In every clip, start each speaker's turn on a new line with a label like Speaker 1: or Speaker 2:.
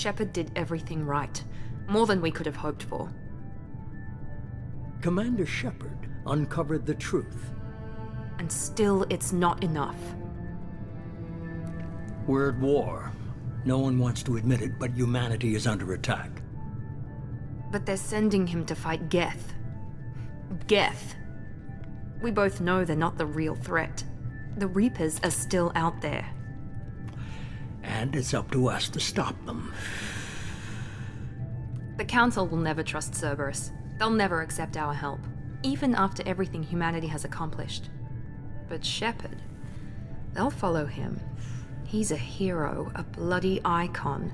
Speaker 1: Shepard did everything right. More than we could have hoped for.
Speaker 2: Commander Shepard uncovered the truth.
Speaker 1: And still, it's not enough.
Speaker 2: We're at war. No one wants to admit it, but humanity is under attack.
Speaker 1: But they're sending him to fight Geth. Geth. We both know they're not the real threat. The Reapers are still out there.
Speaker 2: And it's up to us to stop them.
Speaker 1: The Council will never trust Cerberus. They'll never accept our help, even after everything humanity has accomplished. But Shepard, they'll follow him. He's a hero, a bloody icon.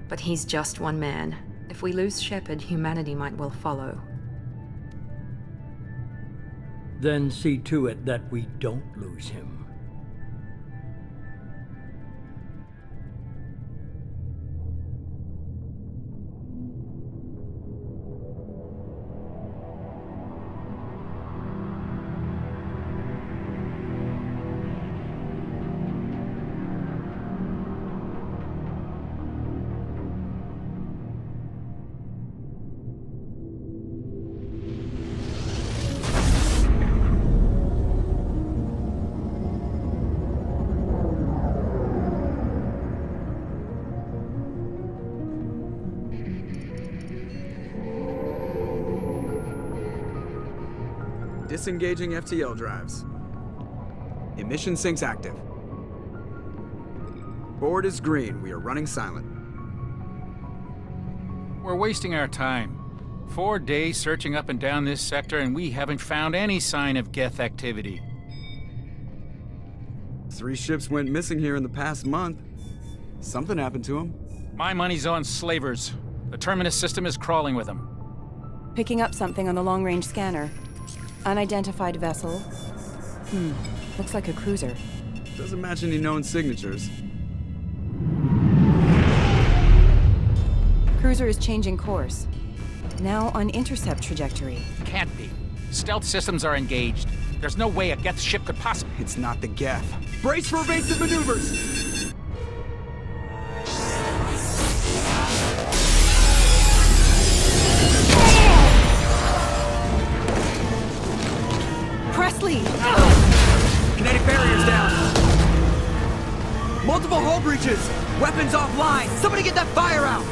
Speaker 1: But he's just one man. If we lose Shepard, humanity might well follow.
Speaker 2: Then see to it that we don't lose him.
Speaker 3: Disengaging FTL drives. Emission sinks active. Board is green. We are running silent.
Speaker 4: We're wasting our time. 4 days searching up and down this sector, and we haven't found any sign of Geth activity.
Speaker 3: 3 ships went missing here in the past month. Something happened to them.
Speaker 4: My money's on slavers. The Terminus system is crawling with them.
Speaker 5: Picking up something on the long-range scanner. Unidentified vessel. Looks like a cruiser.
Speaker 3: Doesn't match any known signatures.
Speaker 5: Cruiser is changing course. Now on intercept trajectory.
Speaker 4: Can't be. Stealth systems are engaged. There's no way a Geth ship could possibly...
Speaker 3: It's not the Geth. Brace for evasive maneuvers!
Speaker 5: Presley!
Speaker 3: Kinetic barriers down. Multiple hull breaches. Weapons offline. Somebody get that fire out.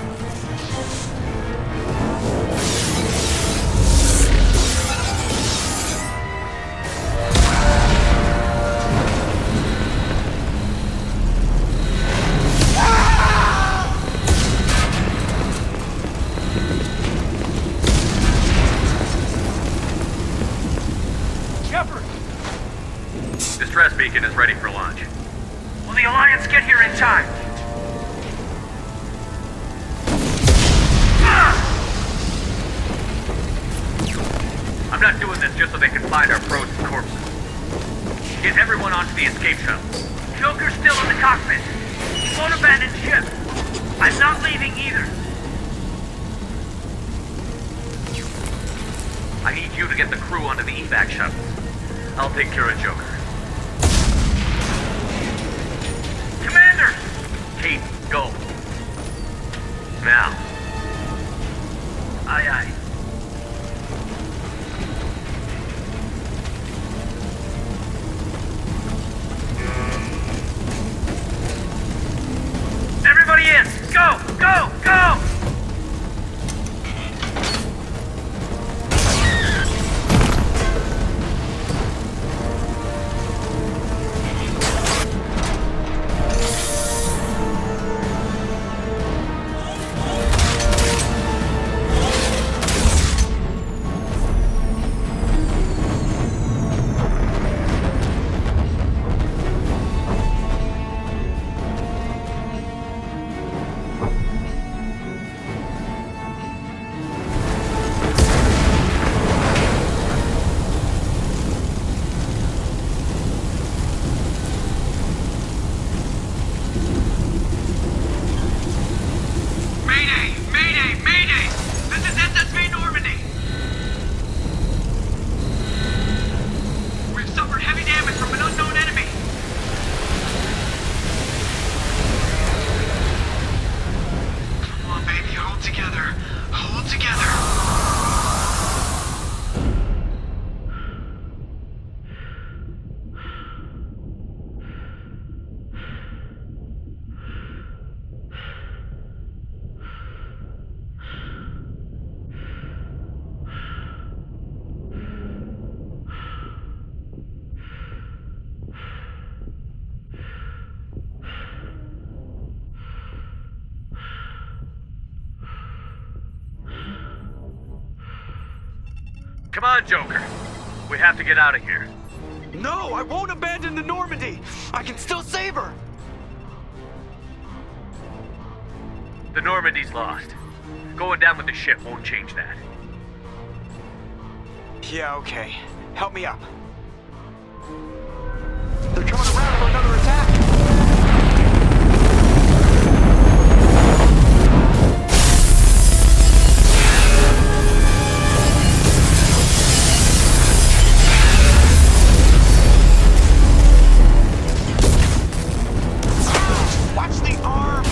Speaker 6: Distress beacon is ready for launch. Will the Alliance get here in time? I'm not doing this just so they can find our frozen corpses. Get everyone onto the escape shuttle. Joker's still in the cockpit. He won't abandon ship. I'm not leaving either. I need you to get the crew onto the evac shuttle. I'll take care of Joker. Commander! Kate, go. Now. Aye, aye. Everybody in! Go! Go! Go! Come on, Joker. We have to get out of here.
Speaker 3: No, I won't abandon the Normandy. I can still save her.
Speaker 6: The Normandy's lost. Going down with the ship won't change that.
Speaker 3: Yeah, okay. Help me up. They're coming around for another attack. Watch the arm!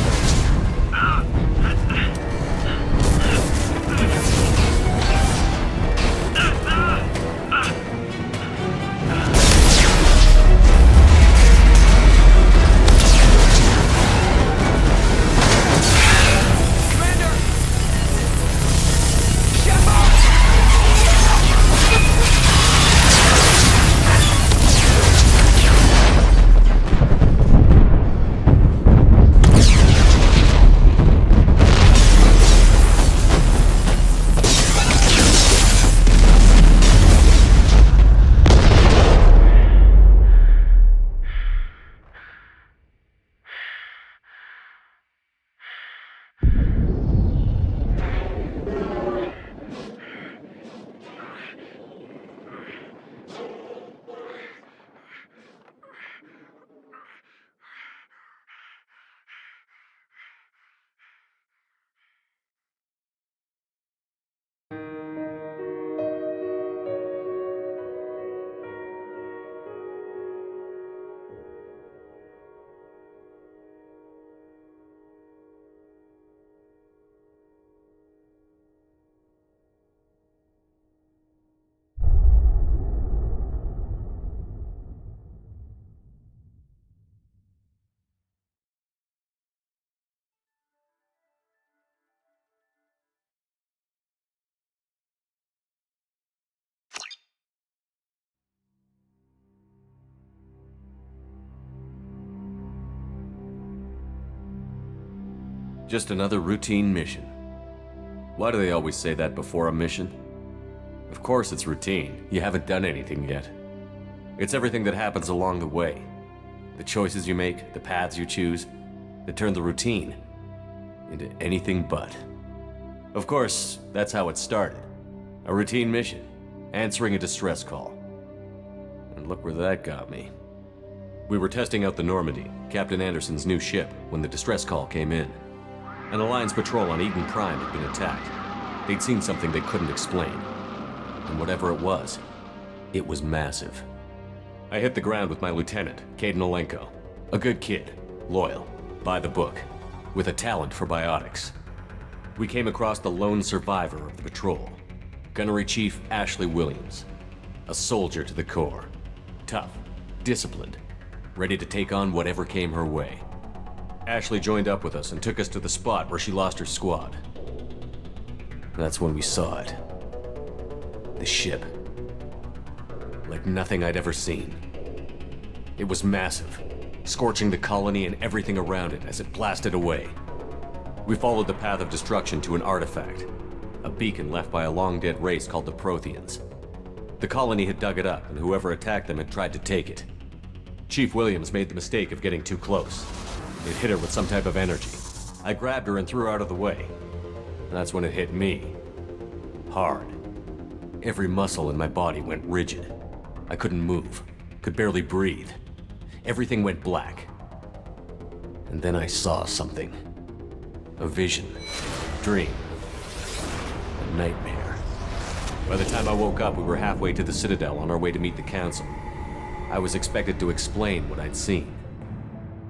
Speaker 7: Just another routine mission. Why do they always say that before a mission? Of course it's routine. You haven't done anything yet. It's everything that happens along the way. The choices you make, the paths you choose, that turn the routine into anything but. Of course, that's how it started. A routine mission, answering a distress call. And look where that got me. We were testing out the Normandy, Captain Anderson's new ship, when the distress call came in. An Alliance patrol on Eden Prime had been attacked. They'd seen something they couldn't explain. And whatever it was massive. I hit the ground with my lieutenant, Caden Olenko. A good kid, loyal, by the book, with a talent for biotics. We came across the lone survivor of the patrol, Gunnery Chief Ashley Williams. A soldier to the core. Tough, disciplined, ready to take on whatever came her way. Ashley joined up with us and took us to the spot where she lost her squad. That's when we saw it. The ship. Like nothing I'd ever seen. It was massive, scorching the colony and everything around it as it blasted away. We followed the path of destruction to an artifact, a beacon left by a long-dead race called the Protheans. The colony had dug it up, and whoever attacked them had tried to take it. Chief Williams made the mistake of getting too close. It hit her with some type of energy. I grabbed her and threw her out of the way. And that's when it hit me. Hard. Every muscle in my body went rigid. I couldn't move, could barely breathe. Everything went black. And then I saw something. A vision. A dream. A nightmare. By the time I woke up, we were halfway to the Citadel on our way to meet the Council. I was expected to explain what I'd seen.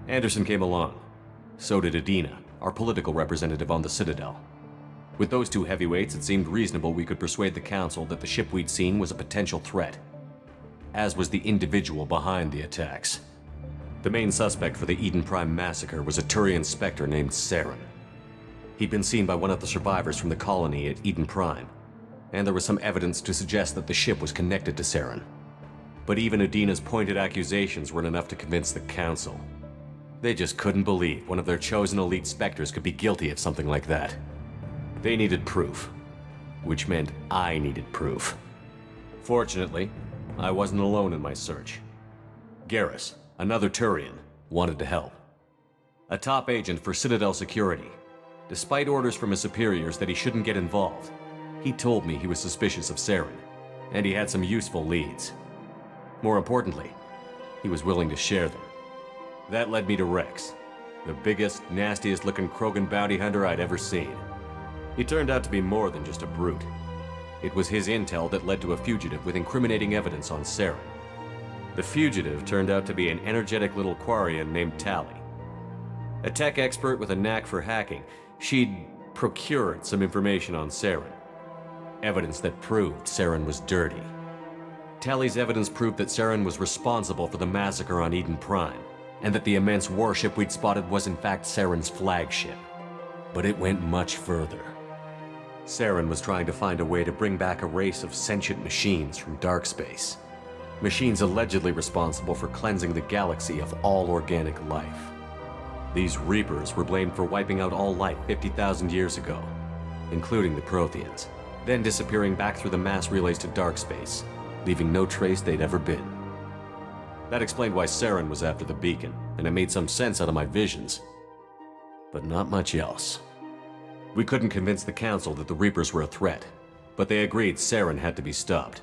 Speaker 7: Anderson came along. So did Adina, our political representative on the Citadel. With those two heavyweights, it seemed reasonable we could persuade the Council that the ship we'd seen was a potential threat, as was the individual behind the attacks. The main suspect for the Eden Prime massacre was a Turian Spectre named Saren. He'd been seen by one of the survivors from the colony at Eden Prime, and there was some evidence to suggest that the ship was connected to Saren. But even Adina's pointed accusations weren't enough to convince the Council. They just couldn't believe one of their chosen elite Spectres could be guilty of something like that. They needed proof, which meant I needed proof. Fortunately, I wasn't alone in my search. Garrus, another Turian, wanted to help. A top agent for Citadel Security. Despite orders from his superiors that he shouldn't get involved, he told me he was suspicious of Saren, and he had some useful leads. More importantly, he was willing to share them. That led me to Rex, the biggest, nastiest-looking Krogan bounty hunter I'd ever seen. He turned out to be more than just a brute. It was his intel that led to a fugitive with incriminating evidence on Saren. The fugitive turned out to be an energetic little Quarian named Tali. A tech expert with a knack for hacking, she'd procured some information on Saren. Evidence that proved Saren was dirty. Tali's evidence proved that Saren was responsible for the massacre on Eden Prime, and that the immense warship we'd spotted was in fact Saren's flagship. But it went much further. Saren was trying to find a way to bring back a race of sentient machines from dark space. Machines allegedly responsible for cleansing the galaxy of all organic life. These Reapers were blamed for wiping out all life 50,000 years ago, including the Protheans, then disappearing back through the mass relays to dark space, leaving no trace they'd ever been. That explained why Saren was after the beacon, and it made some sense out of my visions. But not much else. We couldn't convince the Council that the Reapers were a threat, but they agreed Saren had to be stopped.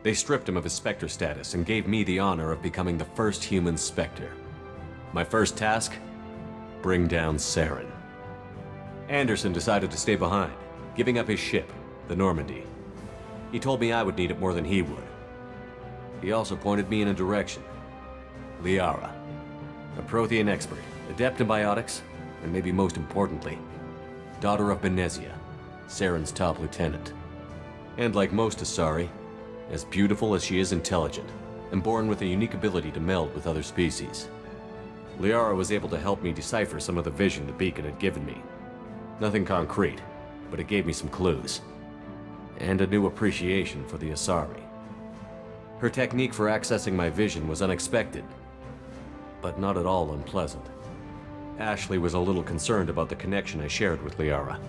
Speaker 7: They stripped him of his Spectre status and gave me the honor of becoming the first human Spectre. My first task? Bring down Saren. Anderson decided to stay behind, giving up his ship, the Normandy. He told me I would need it more than he would. He also pointed me in a direction. Liara, a Prothean expert, adept in biotics, and maybe most importantly, daughter of Benezia, Saren's top lieutenant. And like most Asari, as beautiful as she is intelligent, and born with a unique ability to meld with other species. Liara was able to help me decipher some of the vision the beacon had given me. Nothing concrete, but it gave me some clues. And a new appreciation for the Asari. Her technique for accessing my vision was unexpected, but not at all unpleasant. Ashley was a little concerned about the connection I shared with Liara.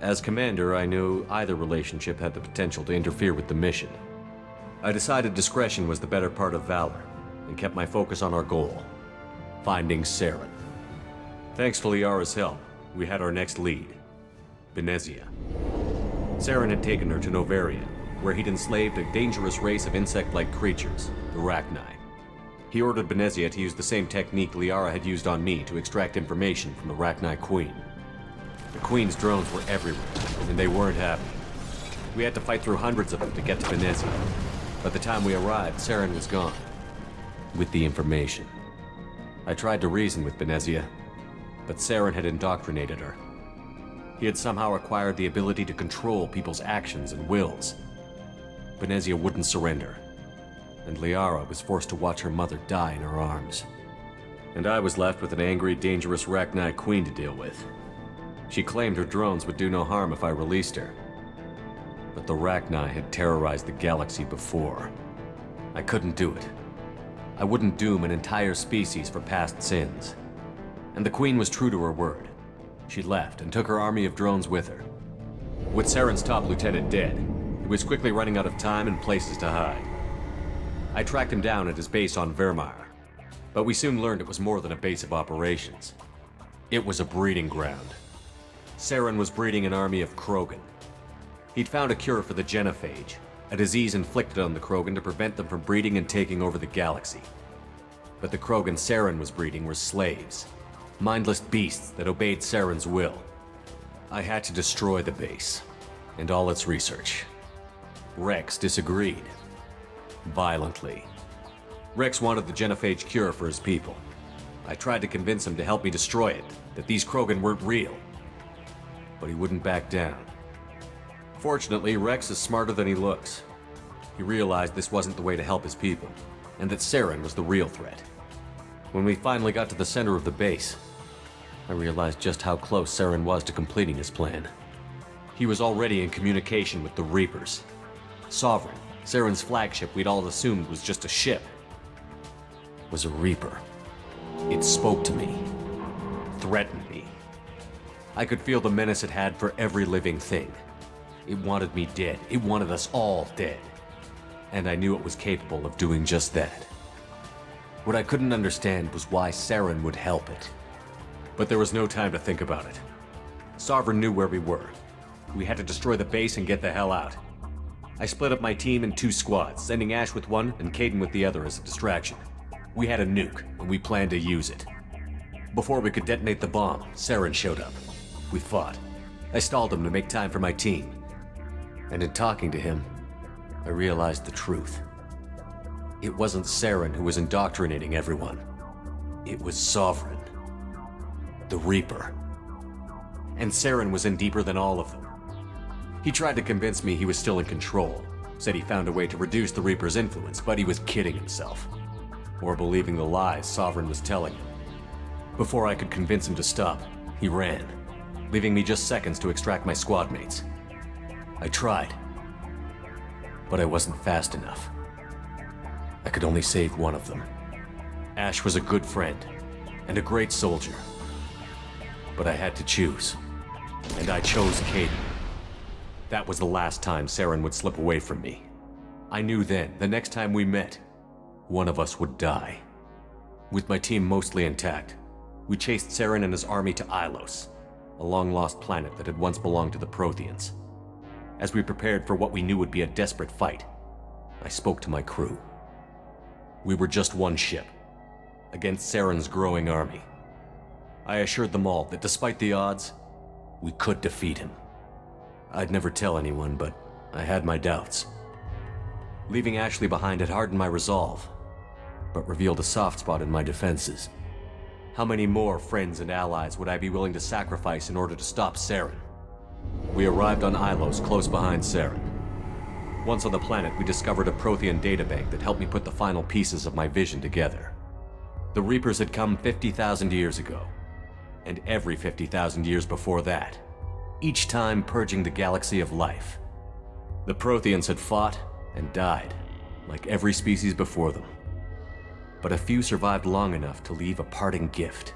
Speaker 7: As commander, I knew either relationship had the potential to interfere with the mission. I decided discretion was the better part of valor, and kept my focus on our goal, finding Saren. Thanks to Liara's help, we had our next lead, Benezia. Saren had taken her to Novaria, where he'd enslaved a dangerous race of insect-like creatures, the Rachni. He ordered Benezia to use the same technique Liara had used on me to extract information from the Rachni Queen. The Queen's drones were everywhere, and they weren't happy. We had to fight through hundreds of them to get to Benezia. By the time we arrived, Saren was gone, with the information. I tried to reason with Benezia, but Saren had indoctrinated her. He had somehow acquired the ability to control people's actions and wills. Benezia wouldn't surrender, and Liara was forced to watch her mother die in her arms. And I was left with an angry, dangerous Rachni Queen to deal with. She claimed her drones would do no harm if I released her. But the Rachni had terrorized the galaxy before. I couldn't do it. I wouldn't doom an entire species for past sins. And the Queen was true to her word. She left and took her army of drones with her. With Saren's top lieutenant dead, he was quickly running out of time and places to hide. I tracked him down at his base on Vermeer, but we soon learned it was more than a base of operations. It was a breeding ground. Saren was breeding an army of Krogan. He'd found a cure for the genophage, a disease inflicted on the Krogan to prevent them from breeding and taking over the galaxy. But the Krogan Saren was breeding were slaves, mindless beasts that obeyed Saren's will. I had to destroy the base, and all its research. Rex disagreed. Violently. Rex wanted the genophage cure for his people. I tried to convince him to help me destroy it, that these Krogan weren't real. But he wouldn't back down. Fortunately, Rex is smarter than he looks. He realized this wasn't the way to help his people, and that Saren was the real threat. When we finally got to the center of the base, I realized just how close Saren was to completing his plan. He was already in communication with the Reapers. Sovereign, Saren's flagship we'd all assumed was just a ship, was a Reaper. It spoke to me, threatened me. I could feel the menace it had for every living thing. It wanted me dead. It wanted us all dead. and I knew it was capable of doing just that. What I couldn't understand was why Saren would help it. But there was no time to think about it. Sovereign knew where we were. We had to destroy the base and get the hell out. I split up my team in 2 squads, sending Ash with one and Caden with the other as a distraction. We had a nuke, and we planned to use it. Before we could detonate the bomb, Saren showed up. We fought. I stalled him to make time for my team. And in talking to him, I realized the truth. It wasn't Saren who was indoctrinating everyone. It was Sovereign. The Reaper. And Saren was in deeper than all of them. He tried to convince me he was still in control, said he found a way to reduce the Reaper's influence, but he was kidding himself. Or believing the lies Sovereign was telling him. Before I could convince him to stop, he ran, leaving me just seconds to extract my squad mates. I tried, but I wasn't fast enough. I could only save one of them. Ash was a good friend, and a great soldier. But I had to choose, and I chose Caden. That was the last time Saren would slip away from me. I knew then, the next time we met, one of us would die. With my team mostly intact, we chased Saren and his army to Ilos, a long-lost planet that had once belonged to the Protheans. As we prepared for what we knew would be a desperate fight, I spoke to my crew. We were just one ship, against Saren's growing army. I assured them all that despite the odds, we could defeat him. I'd never tell anyone, but I had my doubts. Leaving Ashley behind had hardened my resolve, but revealed a soft spot in my defenses. How many more friends and allies would I be willing to sacrifice in order to stop Saren? We arrived on Ilos, close behind Saren. Once on the planet, we discovered a Prothean databank that helped me put the final pieces of my vision together. The Reapers had come 50,000 years ago, and every 50,000 years before that, each time purging the galaxy of life. The Protheans had fought and died, like every species before them. But a few survived long enough to leave a parting gift.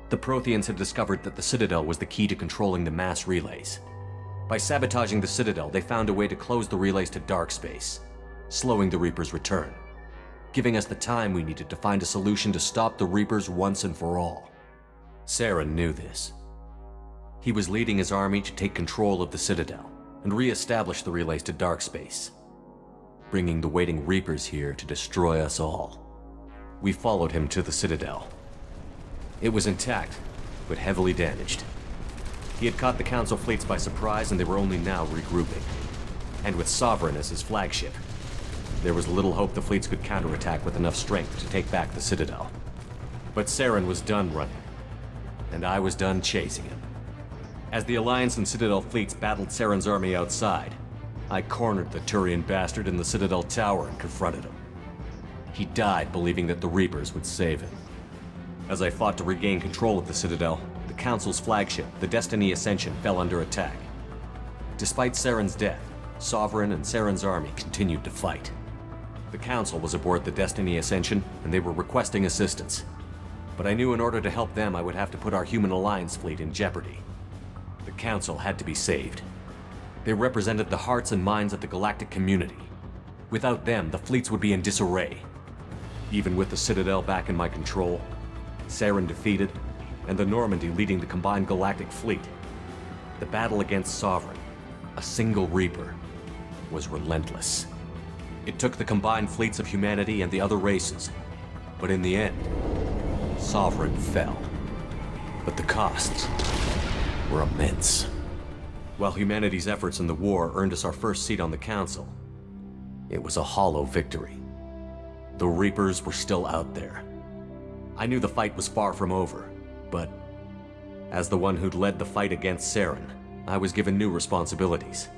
Speaker 7: The Protheans had discovered that the Citadel was the key to controlling the mass relays. By sabotaging the Citadel, they found a way to close the relays to dark space, slowing the Reaper's return, giving us the time we needed to find a solution to stop the Reapers once and for all. Saren knew this. He was leading his army to take control of the Citadel and re-establish the relays to dark space, bringing the waiting Reapers here to destroy us all. We followed him to the Citadel. It was intact, but heavily damaged. He had caught the Council fleets by surprise, and they were only now regrouping. And with Sovereign as his flagship, there was little hope the fleets could counterattack with enough strength to take back the Citadel. But Saren was done running, and I was done chasing him. As the Alliance and Citadel fleets battled Saren's army outside, I cornered the Turian bastard in the Citadel tower and confronted him. He died believing that the Reapers would save him. As I fought to regain control of the Citadel, the Council's flagship, the Destiny Ascension, fell under attack. Despite Saren's death, Sovereign and Saren's army continued to fight. The Council was aboard the Destiny Ascension, and they were requesting assistance. But I knew in order to help them, I would have to put our Human Alliance fleet in jeopardy. The Council had to be saved. They represented the hearts and minds of the galactic community. Without them, the fleets would be in disarray. Even with the Citadel back in my control, Saren defeated, and the Normandy leading the combined galactic fleet, the battle against Sovereign, a single Reaper, was relentless. It took the combined fleets of humanity and the other races, but in the end, Sovereign fell. But the costs were immense. While humanity's efforts in the war earned us our first seat on the Council, it was a hollow victory. The Reapers were still out there. I knew the fight was far from over, but as the one who'd led the fight against Saren, I was given new responsibilities.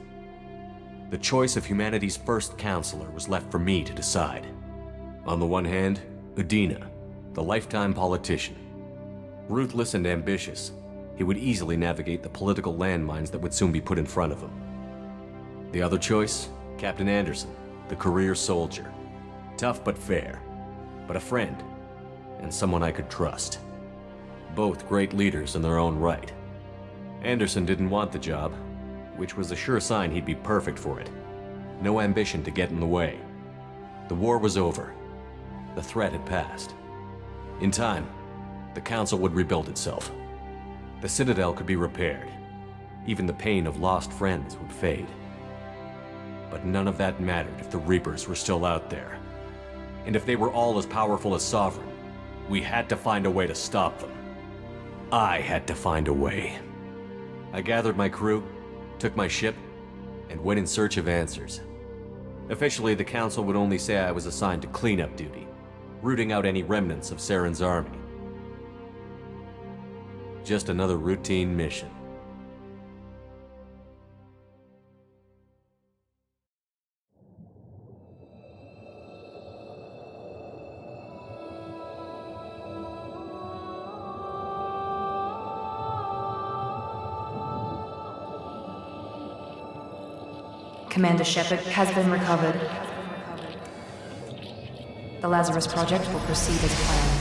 Speaker 7: The choice of humanity's first counselor was left for me to decide. On the one hand, Udina, the lifetime politician. Ruthless and ambitious, he would easily navigate the political landmines that would soon be put in front of him. The other choice, Captain Anderson, the career soldier. Tough but fair, but a friend, and someone I could trust. Both great leaders in their own right. Anderson didn't want the job, which was a sure sign he'd be perfect for it. No ambition to get in the way. The war was over. The threat had passed. In time, the Council would rebuild itself. The Citadel could be repaired. Even the pain of lost friends would fade. But none of that mattered if the Reapers were still out there. And if they were all as powerful as Sovereign, we had to find a way to stop them. I had to find a way. I gathered my crew, took my ship, and went in search of answers. Officially, the Council would only say I was assigned to cleanup duty, rooting out any remnants of Saren's army. Just another routine mission.
Speaker 1: Commander Shepard has been recovered. The Lazarus project will proceed as planned.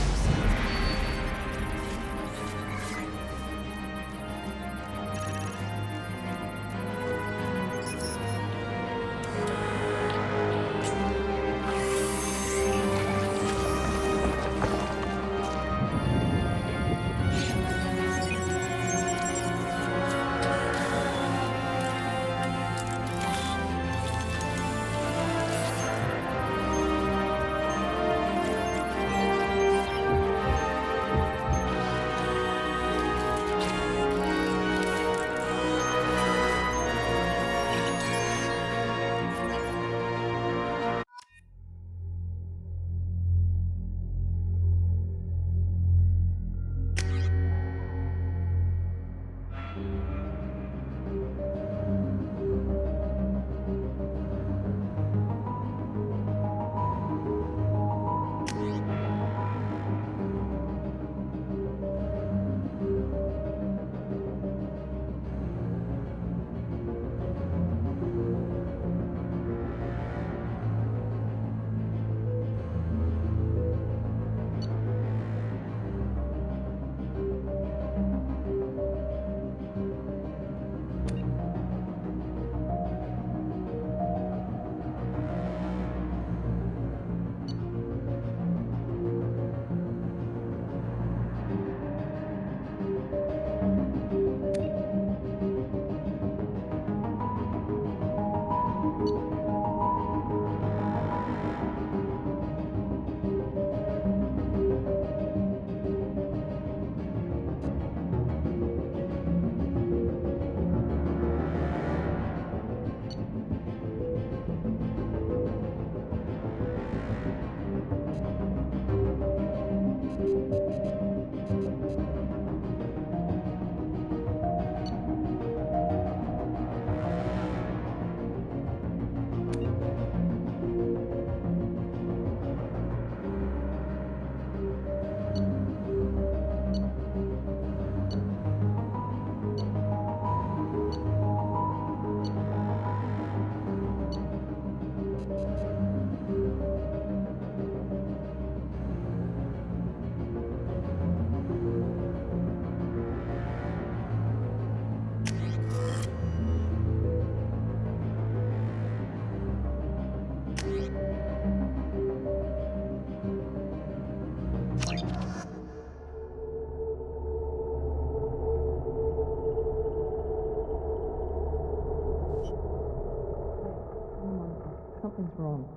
Speaker 8: Something's wrong.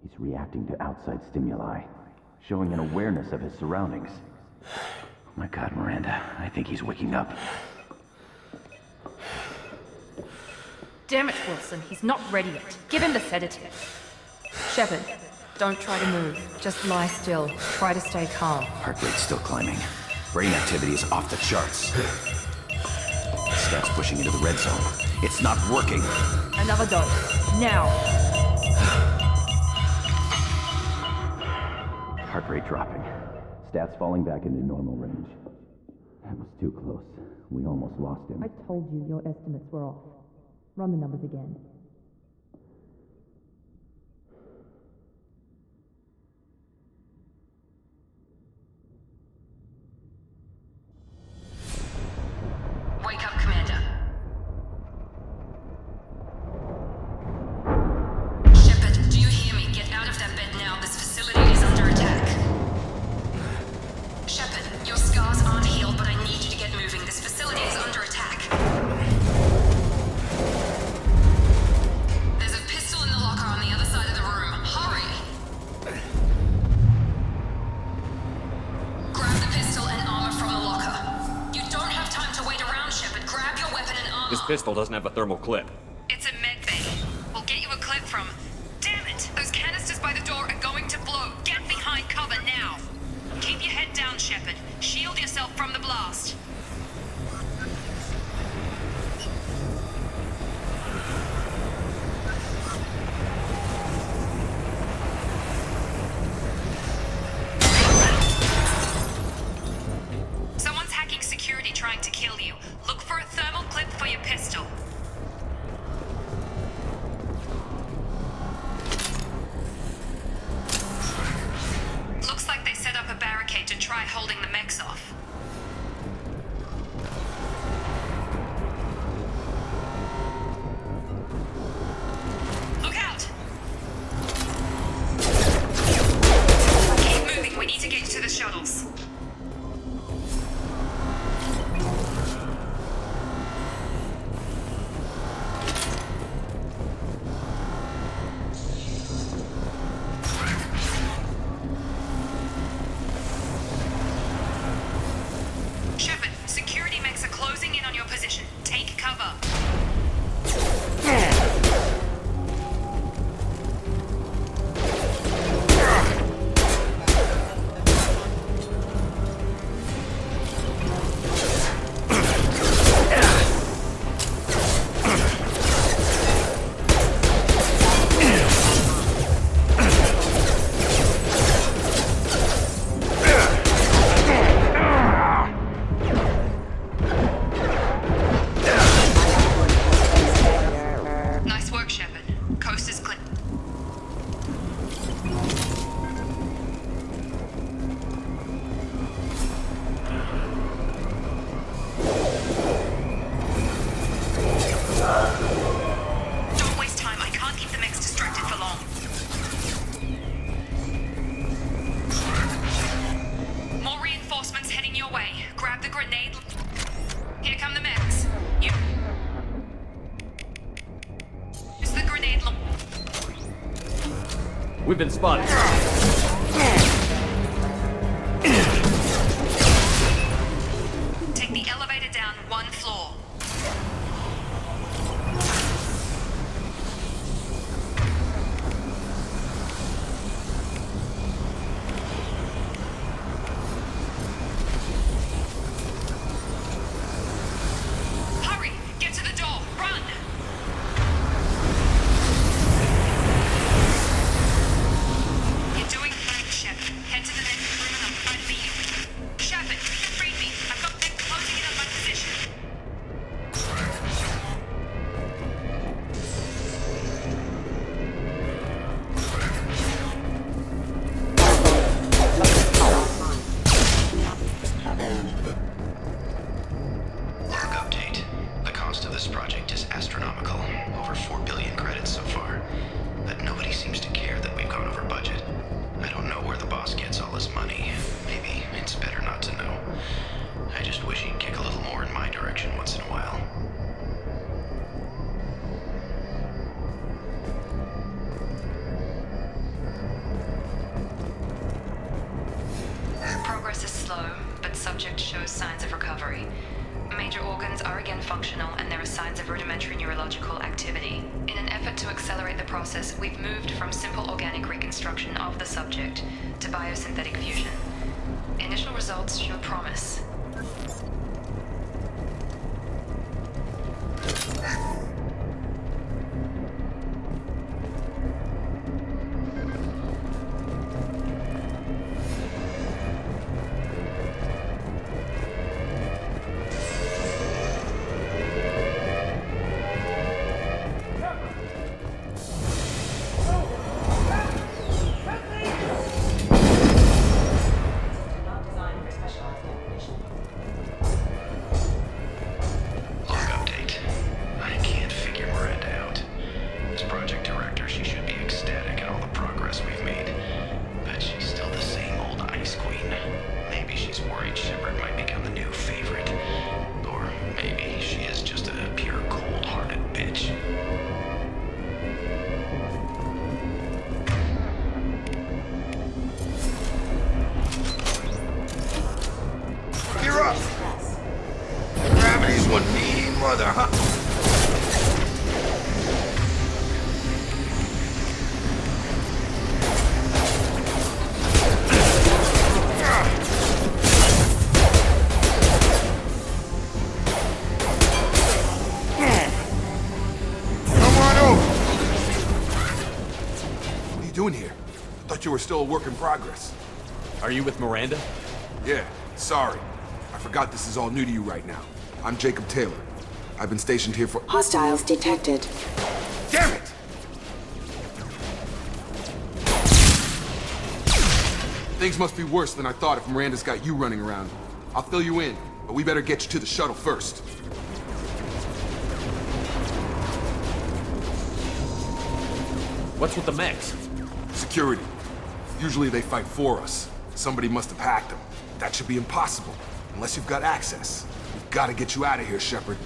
Speaker 8: He's reacting to outside stimuli, showing an awareness of his surroundings. Oh my God, Miranda, I think he's waking up.
Speaker 1: Damn it, Wilson, he's not ready yet. Give him the sedative. Shepard, don't try to move. Just lie still. Try to stay calm.
Speaker 8: Heart rate's still climbing. Brain activity is off the charts. Stats pushing into the red zone. It's not working.
Speaker 1: Another dose. Now.
Speaker 8: Heart rate dropping. Stats falling back into normal range. That was too close. We almost lost him.
Speaker 1: I told you your estimates were off. Run the numbers again. Wake up, Commander.
Speaker 7: pistol doesn't have a thermal clip.
Speaker 1: It's a med bay. We'll get you a clip from... Damn it! Those canisters by the door are going to blow. Get behind cover now. Keep your head down, Shepard. Shield yourself from the blast. Someone's hacking security trying to kill you. Look for a thermal clip for your pistol. Looks like they set up a barricade to try holding the mechs off. Look out! Keep moving, we need to get to the shuttles. Shepard, security mechs are closing in on your position. Take cover. Nice work, Shepard. Coast is clear. Don't waste time. I can't keep the mechs distracted for long. More reinforcements heading your way. Grab the grenade. Here come the mechs. You... Use the grenade
Speaker 7: We've been spotted.
Speaker 1: Take the elevator down one floor. Hurry! Get to the door! Run! You're doing fine, Shepard. Head to the next room and I'll try to beat you. Shepard, read me. I've got them closing in on my position.
Speaker 9: Work update. The cost of this project is astronomical. Over 4 billion credits so far. But nobody seems to care that we've gone over budget. I don't know where the boss gets all this money. Maybe it's better not to know. I just wish he'd kick a little more in my direction once in a while.
Speaker 1: Progress is slow, but subject shows signs of recovery. Major organs are again functional, and there are signs of rudimentary neurological activity. In an effort to accelerate the process, we've moved from simple organic reconstruction of the subject to biosynthetic fusion. Initial results show promise.
Speaker 10: Not designed for specialized application. doing here? Thought you were still a work in progress.
Speaker 7: Are you with Miranda?
Speaker 10: Yeah, sorry. I forgot this is all new to you right now. I'm Jacob Taylor. I've been stationed here for—
Speaker 11: Hostiles detected.
Speaker 10: Damn it! Things must be worse than I thought if Miranda's got you running around. I'll fill you in, but we better get you to the shuttle first.
Speaker 7: What's with the mechs?
Speaker 10: Security. Usually they fight for us. Somebody must have hacked them. That should be impossible, unless you've got access. We've got to get you out of here, Shepard.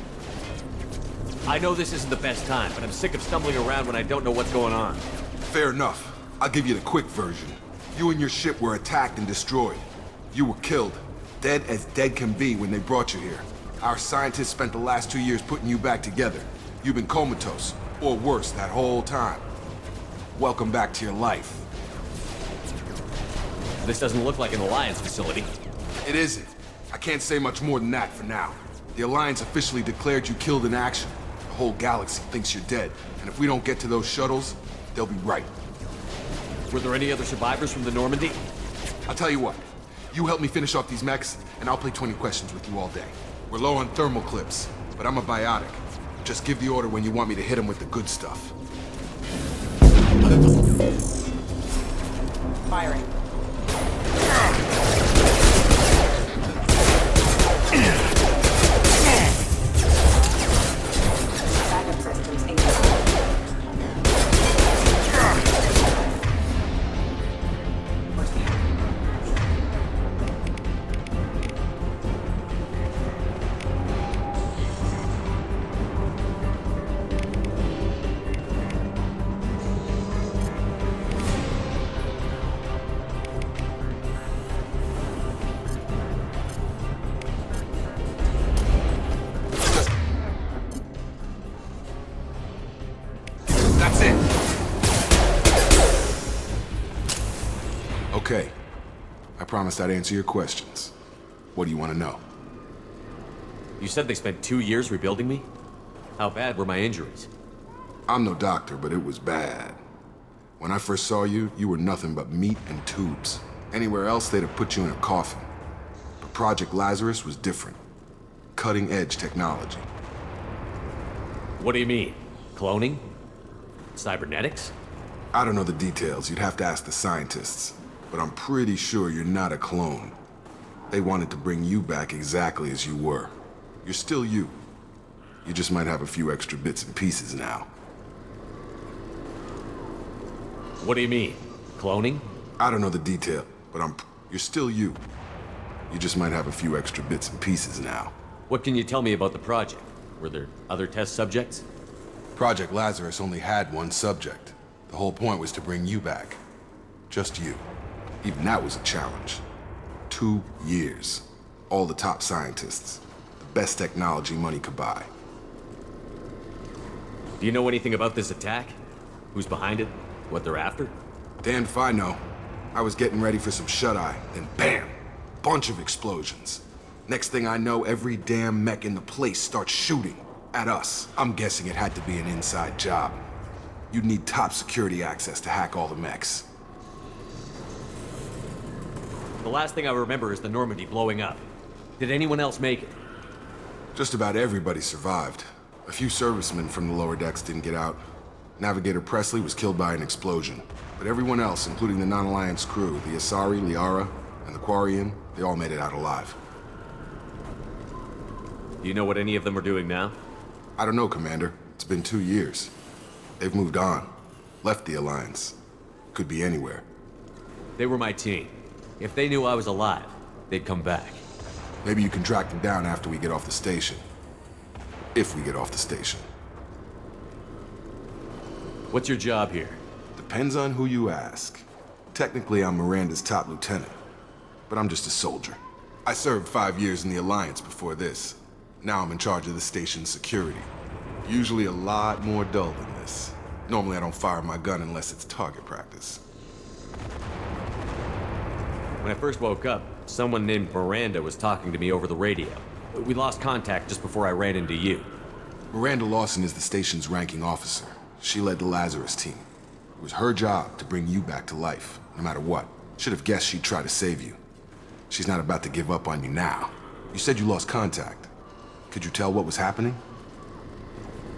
Speaker 7: I know this isn't the best time, but I'm sick of stumbling around when I don't know what's going on.
Speaker 10: Fair enough. I'll give you the quick version. You and your ship were attacked and destroyed. You were killed. Dead as dead can be when they brought you here. Our scientists spent the last 2 years putting you back together. You've been comatose, or worse, that whole time. Welcome back to your life.
Speaker 7: This doesn't look like an Alliance facility.
Speaker 10: It isn't. I can't say much more than that for now. The Alliance officially declared you killed in action. The whole galaxy thinks you're dead, and if we don't get to those shuttles, they'll be right.
Speaker 7: Were there any other survivors from the Normandy?
Speaker 10: I'll tell you what. You help me finish off these mechs, and I'll play 20 questions with you all day. We're low on thermal clips, but I'm a biotic. Just give the order when you want me to hit them with the good stuff.
Speaker 5: Firing.
Speaker 11: Backup systems incoming.
Speaker 10: That's it. Okay. I promised I'd answer your questions. What do you want to know?
Speaker 7: You said they spent 2 years rebuilding me? How bad were my injuries?
Speaker 10: I'm no doctor, but it was bad. When I first saw you, you were nothing but meat and tubes. Anywhere else, they'd have put you in a coffin. But Project Lazarus was different. Cutting-edge technology.
Speaker 7: What do you mean? Cloning? Cybernetics?
Speaker 10: I don't know the details. You'd have to ask the scientists. But I'm pretty sure you're not a clone. They wanted to bring you back exactly as you were. You're still you. You just might have a few extra bits and pieces now.
Speaker 7: What do you mean? Cloning?
Speaker 10: I don't know the detail, but you're still you. You just might have a few extra bits and pieces now.
Speaker 7: What can you tell me about the project? Were there other test subjects?
Speaker 10: Project Lazarus only had one subject. The whole point was to bring you back. Just you. Even that was a challenge. 2 years. All the top scientists. The best technology money could buy.
Speaker 7: Do you know anything about this attack? Who's behind it? What they're after?
Speaker 10: Damned if I know. I was getting ready for some shut-eye, then bam! Bunch of explosions. Next thing I know, every damn mech in the place starts shooting at us. I'm guessing it had to be an inside job. You'd need top security access to hack all the mechs.
Speaker 7: The last thing I remember is the Normandy blowing up. Did anyone else make it?
Speaker 10: Just about everybody survived. A few servicemen from the lower decks didn't get out. Navigator Presley was killed by an explosion. But everyone else, including the non-Alliance crew, the Asari, Liara, and the Quarian, they all made it out alive.
Speaker 7: Do you know what any of them are doing now?
Speaker 10: I don't know, Commander. It's been 2 years. They've moved on. Left the Alliance. Could be anywhere.
Speaker 7: They were my team. If they knew I was alive, they'd come back.
Speaker 10: Maybe you can track them down after we get off the station. If we get off the station.
Speaker 7: What's your job here?
Speaker 10: Depends on who you ask. Technically, I'm Miranda's top lieutenant. But I'm just a soldier. I served 5 years in the Alliance before this. Now I'm in charge of the station's security. Usually a lot more dull than this. Normally I don't fire my gun unless it's target practice.
Speaker 7: When I first woke up, someone named Miranda was talking to me over the radio. We lost contact just before I ran into you.
Speaker 10: Miranda Lawson is the station's ranking officer. She led the Lazarus team. It was her job to bring you back to life, no matter what. Should have guessed she'd try to save you. She's not about to give up on you now. You said you lost contact. Could you tell what was happening?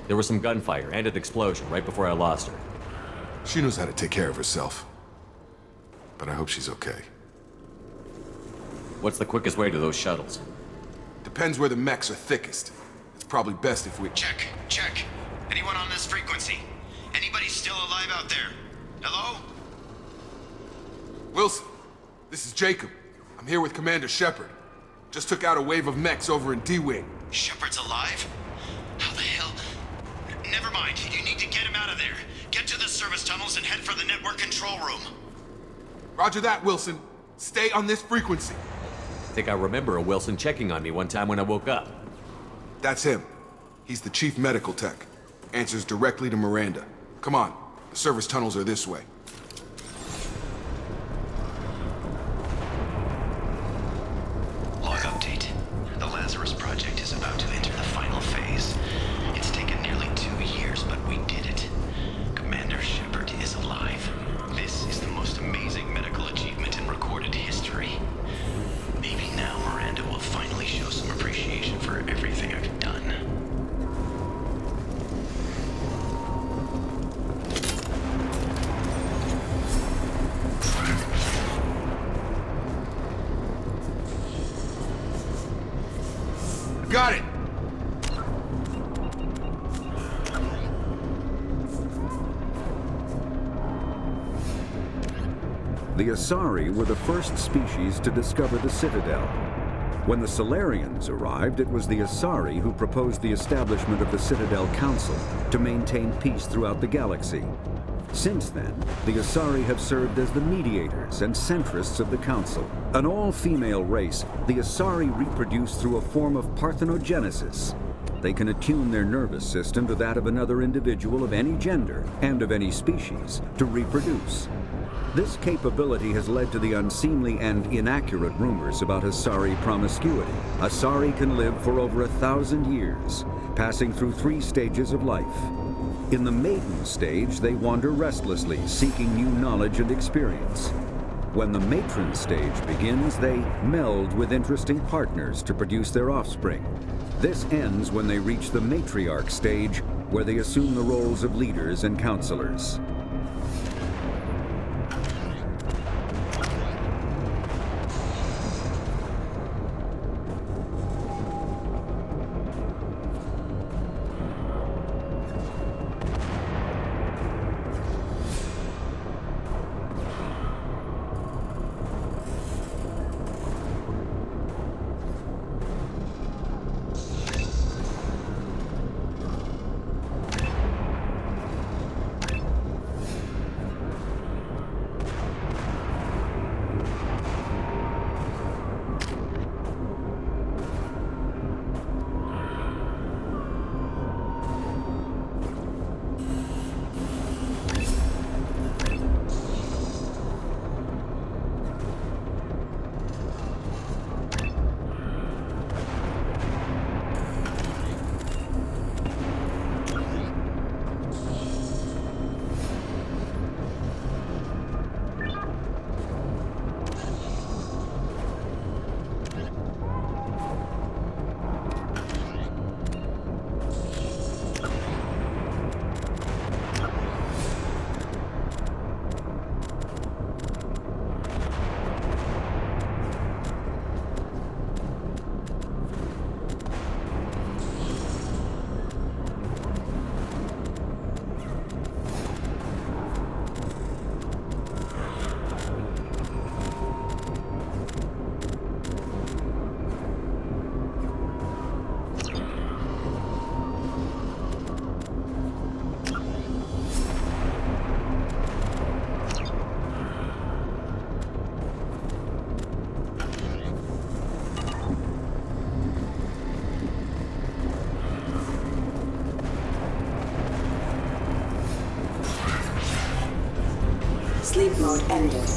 Speaker 7: There was some gunfire and an explosion right before I lost her.
Speaker 10: She knows how to take care of herself. But I hope she's okay.
Speaker 7: What's the quickest way to those shuttles?
Speaker 10: Depends where the mechs are thickest. It's probably best if we...
Speaker 9: Check. Anyone on this frequency? Anybody still alive out there? Hello?
Speaker 10: Wilson, this is Jacob. I'm here with Commander Shepard. Just took out a wave of mechs over in D-Wing.
Speaker 9: Shepard's alive? How the hell? Never mind. You need to get him out of there. Get to the service tunnels and head for the network control room.
Speaker 10: Roger that, Wilson. Stay on this frequency.
Speaker 7: I think I remember a Wilson checking on me one time when I woke up.
Speaker 10: That's him. He's the chief medical tech. Answers directly to Miranda. Come on. The service tunnels are this way.
Speaker 9: Log update. The Lazarus project is about to enter the final phase. It's taken nearly 2 years, but we did it. Commander Shepard is alive. This is the most amazing medical achievement in recorded history. Maybe now Miranda will finally show some appreciation for everything I've done.
Speaker 10: Got it!
Speaker 12: The Asari were the first species to discover the Citadel. When the Solarians arrived, it was the Asari who proposed the establishment of the Citadel Council to maintain peace throughout the galaxy. Since then, the Asari have served as the mediators and centrists of the Council. An all-female race, the Asari reproduce through a form of parthenogenesis. They can attune their nervous system to that of another individual of any gender and of any species to reproduce. This capability has led to the unseemly and inaccurate rumors about Asari promiscuity. Asari can live for over 1,000 years, passing through 3 stages of life. In the maiden stage, they wander restlessly, seeking new knowledge and experience. When the matron stage begins, they meld with interesting partners to produce their offspring. This ends when they reach the matriarch stage, where they assume the roles of leaders and counselors.
Speaker 11: Sleep mode ended.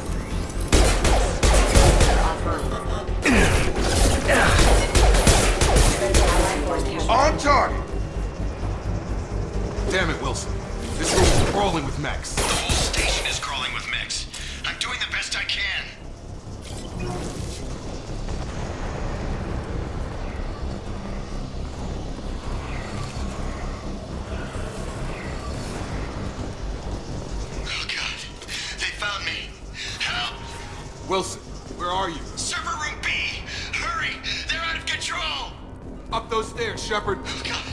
Speaker 10: On target! Damn it, Wilson. This room is crawling with mechs.
Speaker 9: The whole mechs. I'm doing the best I can. Oh God, they found me. Help!
Speaker 10: Wilson, where are you?
Speaker 9: Server room B! Hurry! They're out of control!
Speaker 10: Up those stairs, Shepard.
Speaker 9: Oh God,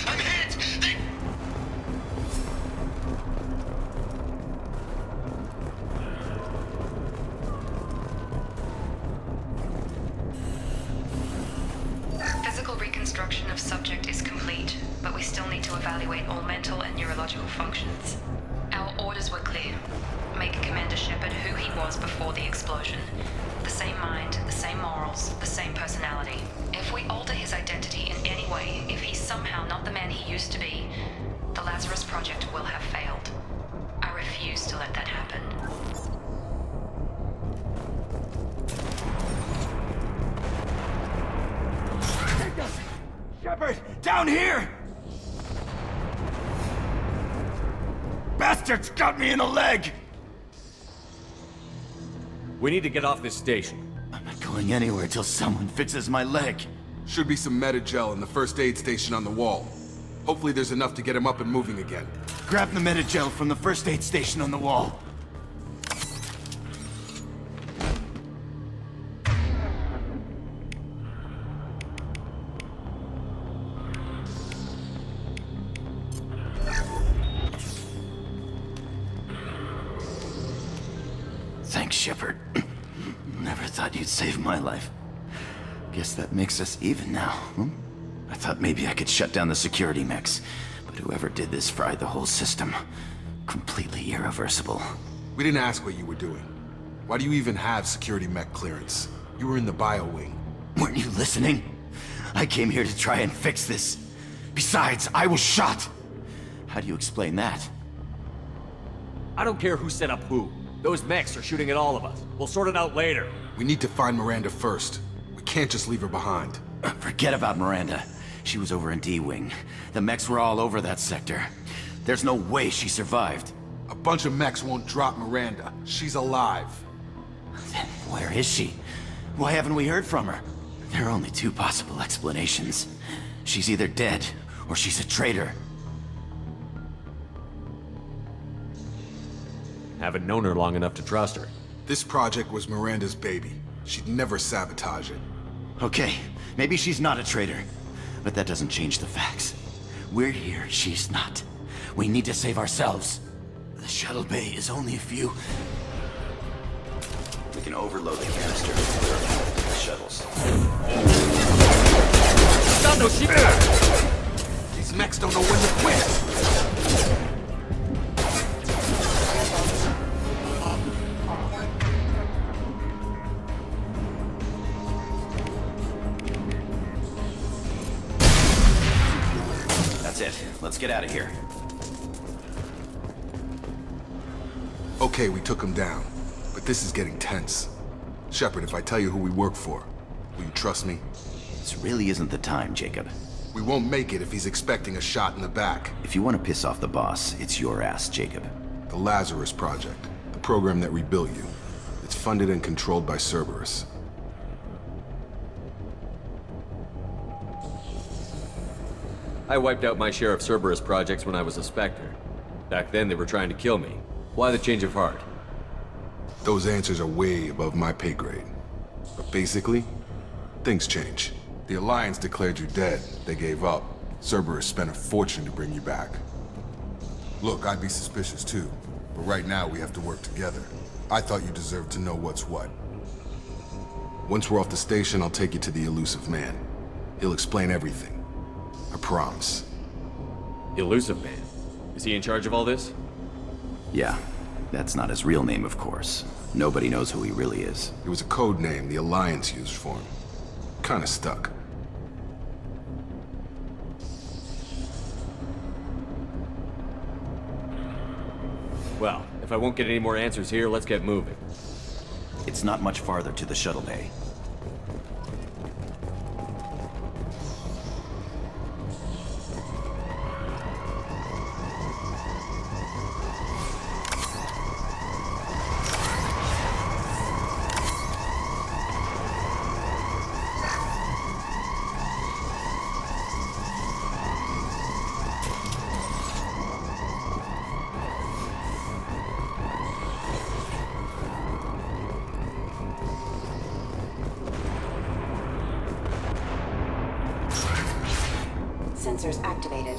Speaker 9: I'm hit! They...
Speaker 13: Physical reconstruction of subject is complete, but we still need to evaluate all mental and neurological functions. Our orders were clear. Make Commander Shepard who he was before the explosion. The same mind, the same morals, the same personality. If we alter his identity in any way, if he's somehow not the man he used to be, the Lazarus Project will have failed. I refuse to let that happen.
Speaker 14: Shepard, down here! Bastards got me in the leg!
Speaker 7: We need to get off this station.
Speaker 14: I'm not going anywhere till someone fixes my leg.
Speaker 10: Should be some Medi-gel in the first aid station on the wall. Hopefully there's enough to get him up and moving again.
Speaker 14: Grab the Medi-gel from the first aid station on the wall. Thanks, Shepard. Never thought you'd save my life. Guess that makes us even now, hmm? I thought maybe I could shut down the security mechs, but whoever did this fried the whole system. Completely irreversible.
Speaker 10: We didn't ask what you were doing. Why do you even have security mech clearance? You were in the bio wing.
Speaker 14: Weren't you listening? I came here to try and fix this. Besides, I was shot. How do you explain that?
Speaker 7: I don't care who set up who. Those mechs are shooting at all of us. We'll sort it out later.
Speaker 10: We need to find Miranda first. We can't just leave her behind.
Speaker 14: Forget about Miranda. She was over in D-Wing. The mechs were all over that sector. There's no way she survived.
Speaker 10: A bunch of mechs won't drop Miranda. She's alive.
Speaker 14: Then where is she? Why haven't we heard from her? There are only two possible explanations. She's either dead, or she's a traitor.
Speaker 7: Haven't known her long enough to trust her.
Speaker 10: This project was Miranda's baby. She'd never sabotage it.
Speaker 14: Okay, maybe she's not a traitor. But that doesn't change the facts. We're here, she's not. We need to save ourselves. The shuttle bay is only a few... We can overload the canister with the shuttles.
Speaker 10: These mechs don't know when to quit.
Speaker 14: That's it. Let's get out of here.
Speaker 10: Okay, we took him down. But this is getting tense. Shepard, if I tell you who we work for, will you trust me?
Speaker 14: This really isn't the time, Jacob.
Speaker 10: We won't make it if he's expecting a shot in the back.
Speaker 14: If you want to piss off the boss, it's your ass, Jacob.
Speaker 10: The Lazarus Project, the program that rebuilt you. It's funded and controlled by Cerberus.
Speaker 7: I wiped out my share of Cerberus projects when I was a Spectre. Back then, they were trying to kill me. Why the change of heart?
Speaker 10: Those answers are way above my pay grade. But basically, things change. The Alliance declared you dead. They gave up. Cerberus spent a fortune to bring you back. Look, I'd be suspicious too. But right now, we have to work together. I thought you deserved to know what's what. Once we're off the station, I'll take you to the elusive man. He'll explain everything. I promise.
Speaker 7: Elusive Man? Is he in charge of all this?
Speaker 14: Yeah. That's not his real name, of course. Nobody knows who he really is.
Speaker 10: It was a code name the Alliance used for him. Kinda stuck.
Speaker 7: Well, if I won't get any more answers here, let's get moving.
Speaker 14: It's not much farther to the shuttle bay.
Speaker 11: sensors activated.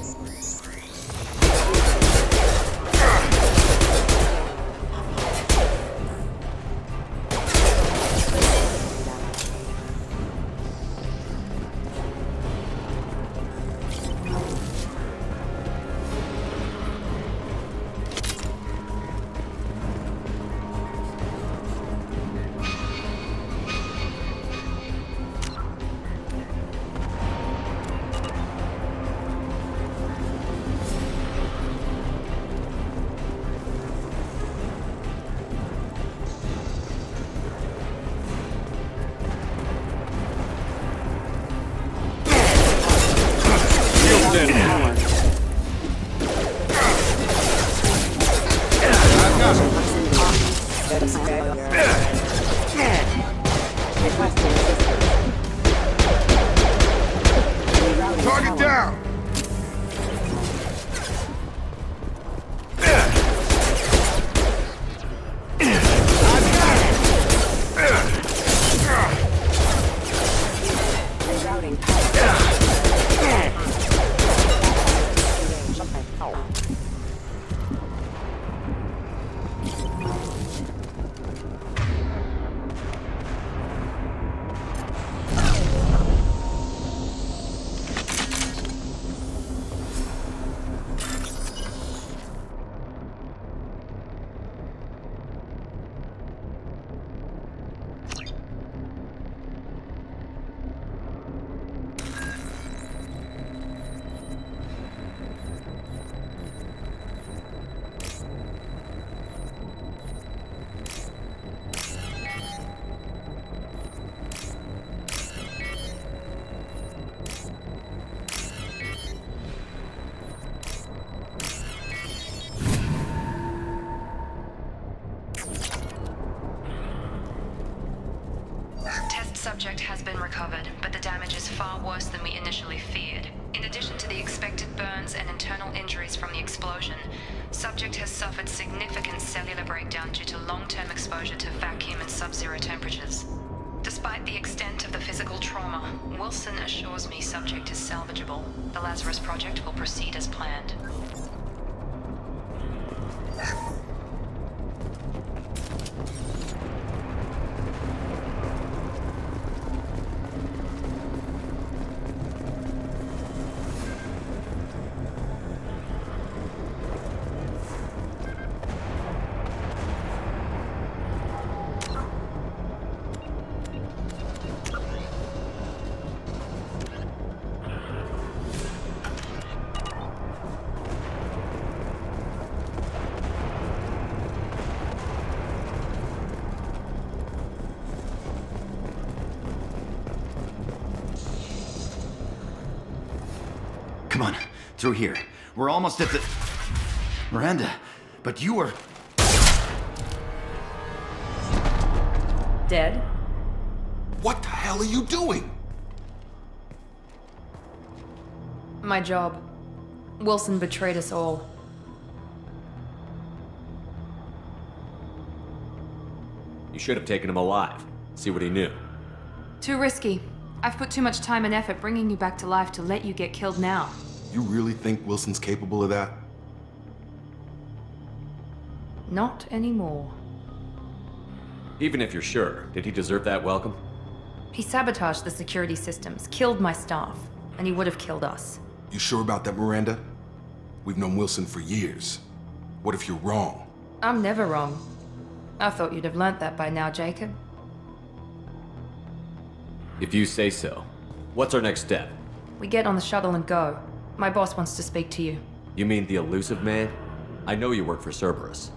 Speaker 10: Target down!
Speaker 13: Subject has been recovered, but the damage is far worse than we initially feared. In addition to the expected burns and internal injuries from the explosion, subject has suffered significant cellular breakdown due to long-term exposure to vacuum and sub-zero temperatures. Despite the extent of the physical trauma, Wilson assures me subject is salvageable. The Lazarus project will proceed as planned.
Speaker 14: Come on, through here. We're almost at the... Miranda, but you are...
Speaker 1: Dead?
Speaker 10: What the hell are you doing?
Speaker 1: My job. Wilson betrayed us all.
Speaker 7: You should have taken him alive. See what he knew.
Speaker 1: Too risky. I've put too much time and effort bringing you back to life to let you get killed now.
Speaker 10: You really think Wilson's capable of that?
Speaker 1: Not anymore.
Speaker 7: Even if you're sure, did he deserve that welcome?
Speaker 1: He sabotaged the security systems, killed my staff, and he would have killed us.
Speaker 10: You sure about that, Miranda? We've known Wilson for years. What if you're wrong?
Speaker 1: I'm never wrong. I thought you'd have learnt that by now, Jacob.
Speaker 7: If you say so. What's our next step?
Speaker 1: We get on the shuttle and go. My boss wants to speak to you.
Speaker 7: You mean the elusive man? I know you work for Cerberus.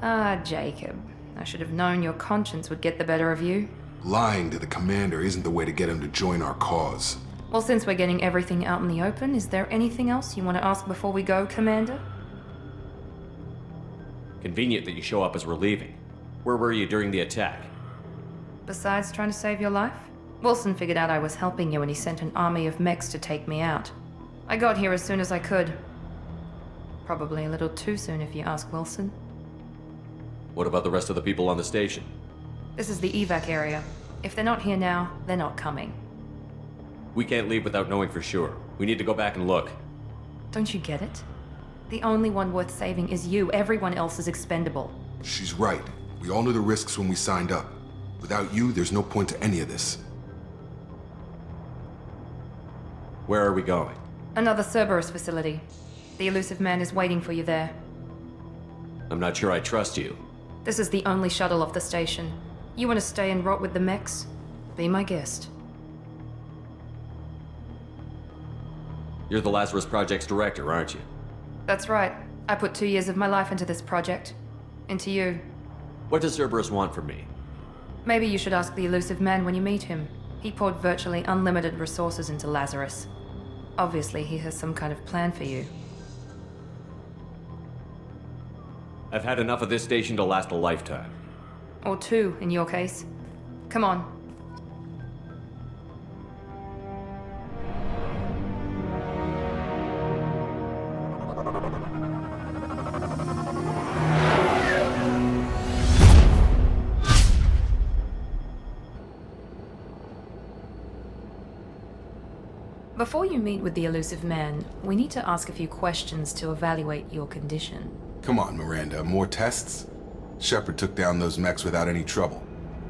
Speaker 1: Ah, Jacob. I should have known your conscience would get the better of you.
Speaker 10: Lying to the commander isn't the way to get him to join our cause.
Speaker 1: Well, since we're getting everything out in the open, is there anything else you want to ask before we go, Commander?
Speaker 7: Convenient that you show up as we're leaving. Where were you during the attack?
Speaker 1: Besides trying to save your life? Wilson figured out I was helping you and he sent an army of mechs to take me out. I got here as soon as I could. Probably a little too soon if you ask Wilson.
Speaker 7: What about the rest of the people on the station?
Speaker 1: This is the evac area. If they're not here now, they're not coming.
Speaker 7: We can't leave without knowing for sure. We We need to go back and look.
Speaker 1: Don't you get it? The only one worth saving is you. Everyone else is expendable.
Speaker 10: She's right. We all knew the risks when we signed up. Without you, there's no point to any of this.
Speaker 7: Where are we going?
Speaker 1: Another Cerberus facility. The elusive man is waiting for you there.
Speaker 7: I'm not sure I trust you.
Speaker 1: This is the only shuttle off the station. You want to stay and rot with the mechs? Be my guest.
Speaker 7: You're the Lazarus Project's director, aren't you?
Speaker 1: That's right. I put 2 years of my life into this project. Into you.
Speaker 7: What does Cerberus want from me?
Speaker 1: Maybe you should ask the elusive man when you meet him. He poured virtually unlimited resources into Lazarus. Obviously, he has some kind of plan for you.
Speaker 7: I've had enough of this station to last a lifetime.
Speaker 1: Or 2, in your case. Come on. Before you meet with the elusive man, we need to ask a few questions to evaluate your condition.
Speaker 10: Come on, Miranda, more tests? Shepard took down those mechs without any trouble.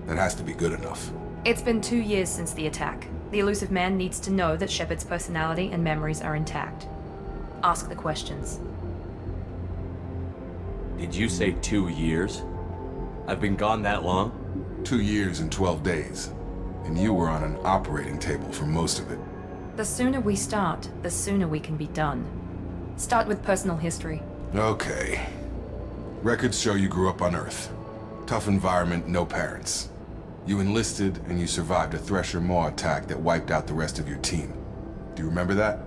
Speaker 10: That has to be good enough.
Speaker 1: It's been 2 years since the attack. The elusive man needs to know that Shepard's personality and memories are intact. Ask the questions.
Speaker 7: Did you say 2 years? I've been gone that long?
Speaker 10: 2 years and 12 days. And you were on an operating table for most of it.
Speaker 1: The sooner we start, the sooner we can be done. Start with personal history.
Speaker 10: Okay. Records show you grew up on Earth. Tough environment, no parents. You enlisted and you survived a Thresher Maw attack that wiped out the rest of your team. Do you remember that?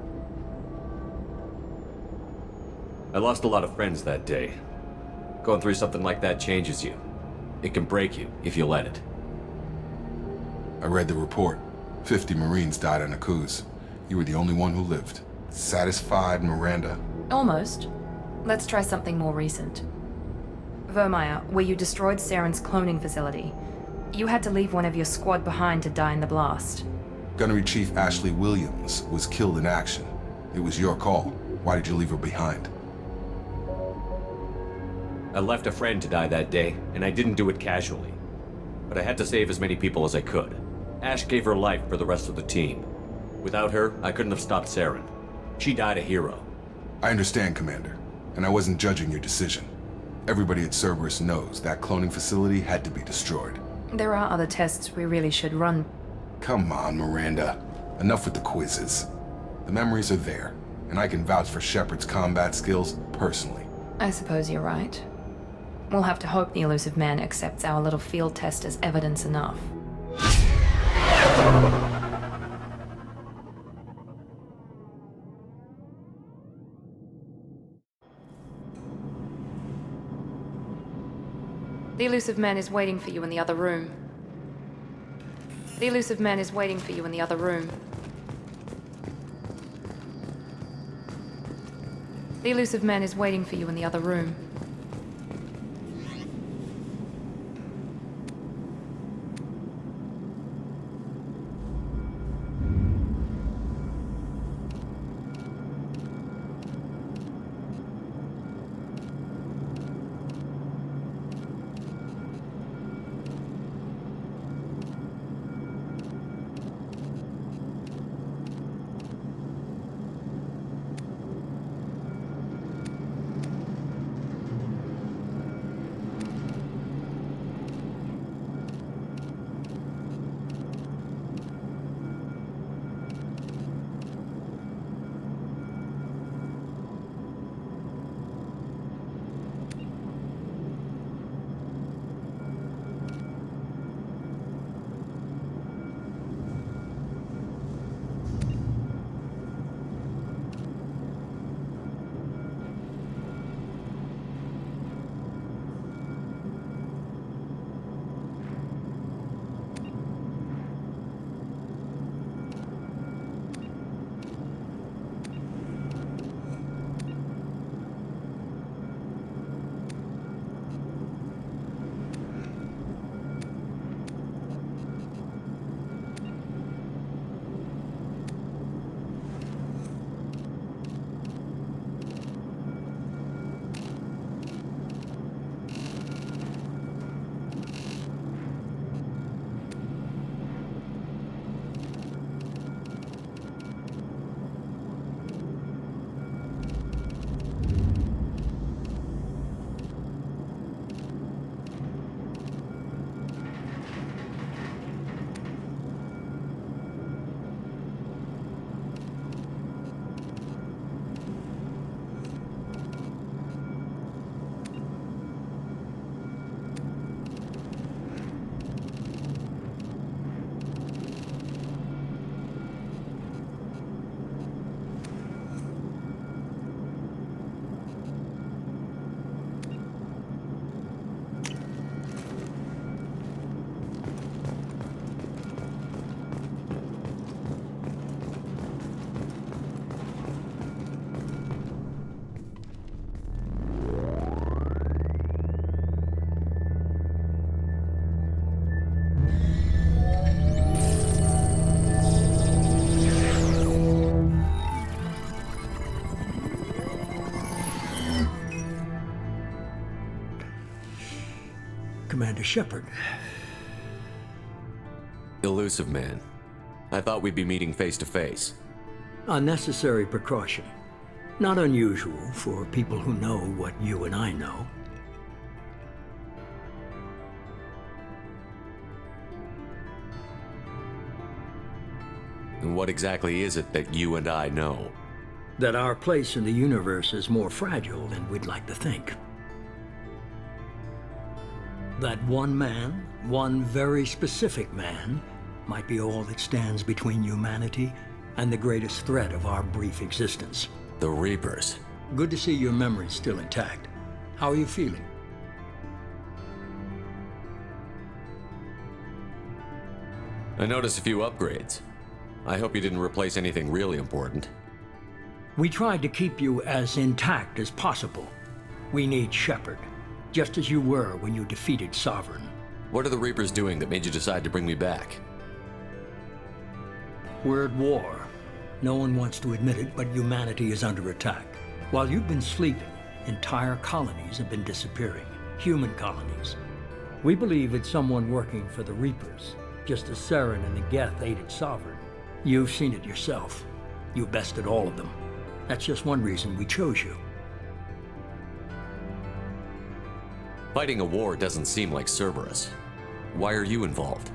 Speaker 7: I lost a lot of friends that day. Going through something like that changes you. It can break you if you let it.
Speaker 10: I read the report. 50 Marines died on Akuz. You were the only one who lived. Satisfied, Miranda?
Speaker 1: Almost. Let's try something more recent. Vermeer, where you destroyed Saren's cloning facility. You had to leave one of your squad behind to die in the blast.
Speaker 10: Gunnery Chief Ashley Williams was killed in action. It was your call. Why did you leave her behind?
Speaker 7: I left a friend to die that day, and I didn't do it casually. But I had to save as many people as I could. Ash gave her life for the rest of the team. Without her, I couldn't have stopped Saren. She died a hero.
Speaker 10: I understand, Commander, and I wasn't judging your decision. Everybody at Cerberus knows that cloning facility had to be destroyed.
Speaker 1: There are other tests we really should run.
Speaker 10: Come on, Miranda. Enough with the quizzes. The memories are there, and I can vouch for Shepard's combat skills personally.
Speaker 1: I suppose you're right. We'll have to hope the elusive man accepts our little field test as evidence enough. The elusive man is waiting for you in the other room. The elusive man is waiting for you in the other room. The elusive man is waiting for you in the other room.
Speaker 2: Commander Shepard.
Speaker 7: Elusive man. I thought we'd be meeting face to face.
Speaker 2: A necessary precaution. Not unusual for people who know what you and I know.
Speaker 7: And what exactly is it that you and I know?
Speaker 2: That our place in the universe is more fragile than we'd like to think. That one man, one very specific man, might be all that stands between humanity and the greatest threat of our brief existence.
Speaker 7: The Reapers.
Speaker 2: Good to see your memory's still intact. How are you feeling?
Speaker 7: I noticed a few upgrades. I hope you didn't replace anything really important.
Speaker 2: We tried to keep you as intact as possible. We need Shepard, just as you were when you defeated Sovereign.
Speaker 7: What are the Reapers doing that made you decide to bring me back?
Speaker 2: We're at war. No one wants to admit it, but humanity is under attack. While you've been sleeping, entire colonies have been disappearing. Human colonies. We believe it's someone working for the Reapers, just as Saren and the Geth aided Sovereign. You've seen it yourself. You bested all of them. That's just one reason we chose you.
Speaker 7: Fighting a war doesn't seem like Cerberus. Why are you involved?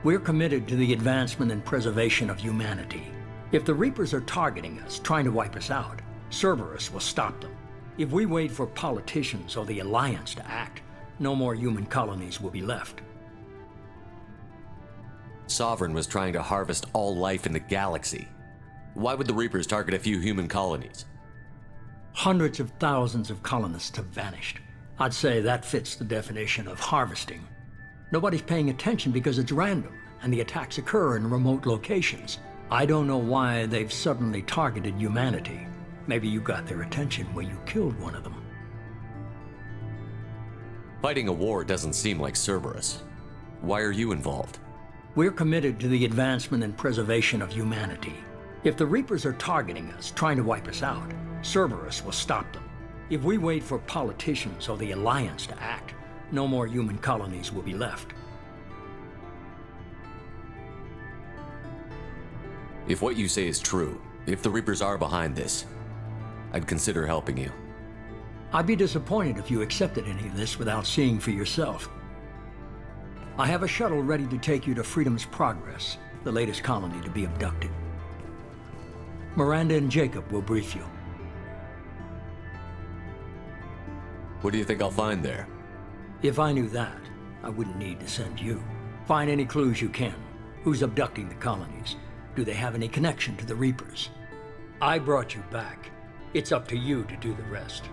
Speaker 2: We're committed to the advancement and preservation of humanity. If the Reapers are targeting us, trying to wipe us out, Cerberus will stop them. If we wait for politicians or the Alliance to act, no more human colonies will be left.
Speaker 7: Sovereign was trying to harvest all life in the galaxy. Why would the Reapers target a few human colonies?
Speaker 2: Hundreds of thousands of colonists have vanished. I'd say that fits the definition of harvesting. Nobody's paying attention because it's random, and the attacks occur in remote locations. I don't know why they've suddenly targeted humanity. Maybe you got their attention when you killed one of them.
Speaker 7: Fighting a war doesn't seem like Cerberus. Why are you involved?
Speaker 2: We're committed to the advancement and preservation of humanity. If the Reapers are targeting us, trying to wipe us out, Cerberus will stop them. If we wait for politicians or the Alliance to act, no more human colonies will be left.
Speaker 7: If what you say is true, if the Reapers are behind this, I'd consider helping you.
Speaker 2: I'd be disappointed if you accepted any of this without seeing for yourself. I have a shuttle ready to take you to Freedom's Progress, the latest colony to be abducted. Miranda and Jacob will brief you.
Speaker 7: What do you think I'll find there?
Speaker 2: If I knew that, I wouldn't need to send you. Find any clues you can. Who's abducting the colonies? Do they have any connection to the Reapers? I brought you back. It's up to you to do the rest.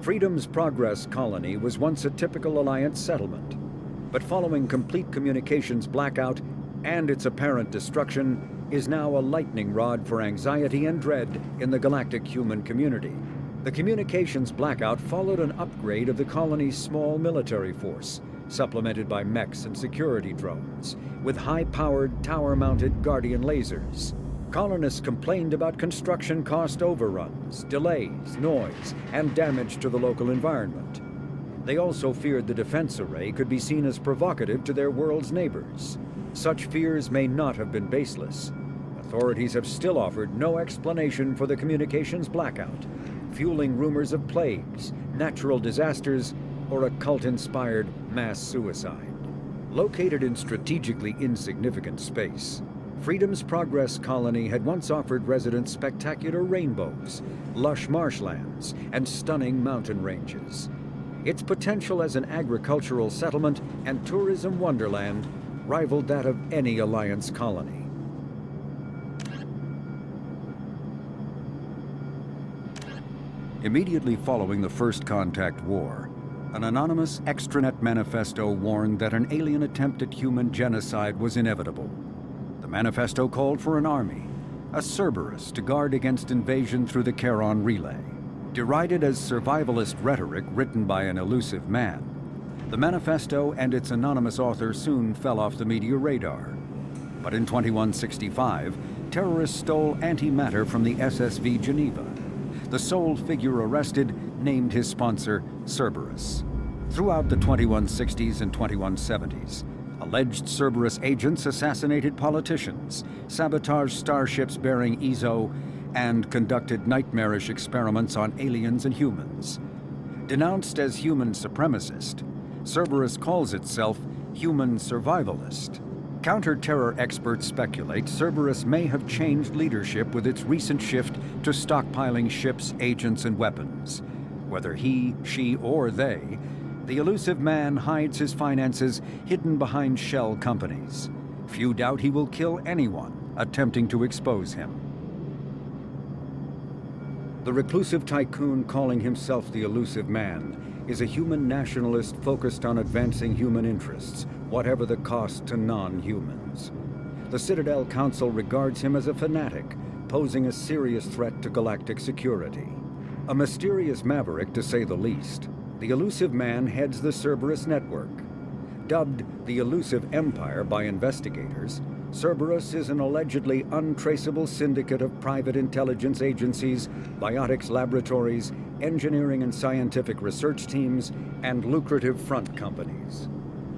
Speaker 12: Freedom's Progress colony was once a typical Alliance settlement, but following complete communications blackout and its apparent destruction, is now a lightning rod for anxiety and dread in the galactic human community. The communications blackout followed an upgrade of the colony's small military force, supplemented by mechs and security drones, with high-powered, tower-mounted Guardian lasers. Colonists complained about construction cost overruns, delays, noise, and damage to the local environment. They also feared the defense array could be seen as provocative to their world's neighbors. Such fears may not have been baseless. Authorities have still offered no explanation for the communications blackout, fueling rumors of plagues, natural disasters, or a cult-inspired mass suicide. Located in strategically insignificant space, Freedom's Progress colony had once offered residents spectacular rainbows, lush marshlands, and stunning mountain ranges. Its potential as an agricultural settlement and tourism wonderland rivaled that of any Alliance colony. Immediately following the First Contact War, an anonymous extranet manifesto warned that an alien attempt at human genocide was inevitable. The manifesto called for an army, a Cerberus, to guard against invasion through the Charon Relay. Derided as survivalist rhetoric written by an elusive man, the manifesto and its anonymous author soon fell off the media radar. But in 2165, terrorists stole antimatter from the SSV Geneva. The sole figure arrested named his sponsor Cerberus. Throughout the 2160s and 2170s, alleged Cerberus agents assassinated politicians, sabotaged starships bearing Ezo, and conducted nightmarish experiments on aliens and humans. Denounced as human supremacist, Cerberus calls itself human survivalist. Counter-terror experts speculate Cerberus may have changed leadership with its recent shift to stockpiling ships, agents, and weapons. Whether he, she, or they, the elusive man hides his finances hidden behind shell companies. Few doubt he will kill anyone attempting to expose him. The reclusive tycoon calling himself the elusive man is a human nationalist focused on advancing human interests, whatever the cost to non-humans. The Citadel Council regards him as a fanatic, posing a serious threat to galactic security. A mysterious maverick, to say the least, the elusive man heads the Cerberus network. Dubbed the Elusive Empire by investigators, Cerberus is an allegedly untraceable syndicate of private intelligence agencies, biotics laboratories, engineering and scientific research teams, and lucrative front companies.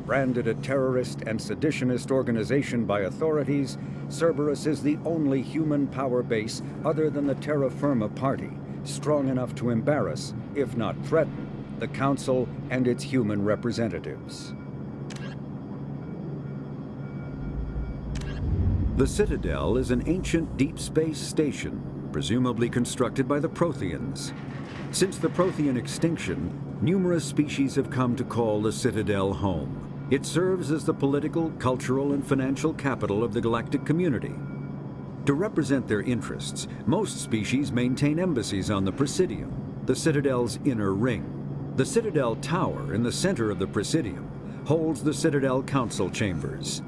Speaker 12: Branded a terrorist and seditionist organization by authorities, Cerberus is the only human power base other than the Terra Firma Party, strong enough to embarrass, if not threaten, the Council and its human representatives. The Citadel is an ancient deep space station, presumably constructed by the Protheans. Since the Prothean extinction, numerous species have come to call the Citadel home. It serves as the political, cultural, and financial capital of the galactic community. To represent their interests, most species maintain embassies on the Presidium, the Citadel's inner ring. The Citadel Tower in the center of the Presidium holds the Citadel Council chambers.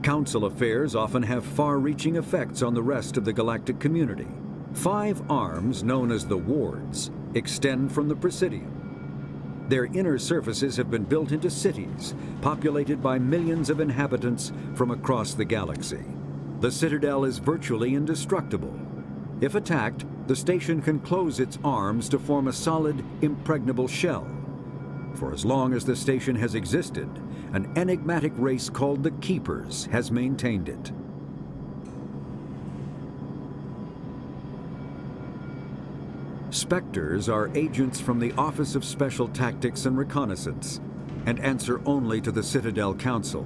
Speaker 12: Council affairs often have far-reaching effects on the rest of the galactic community. 5 arms, known as the wards, extend from the Presidium. Their inner surfaces have been built into cities, populated by millions of inhabitants from across the galaxy. The Citadel is virtually indestructible. If attacked, the station can close its arms to form a solid, impregnable shell. For as long as the station has existed, an enigmatic race called the Keepers has maintained it. Spectres are agents from the Office of Special Tactics and Reconnaissance, and answer only to the Citadel Council.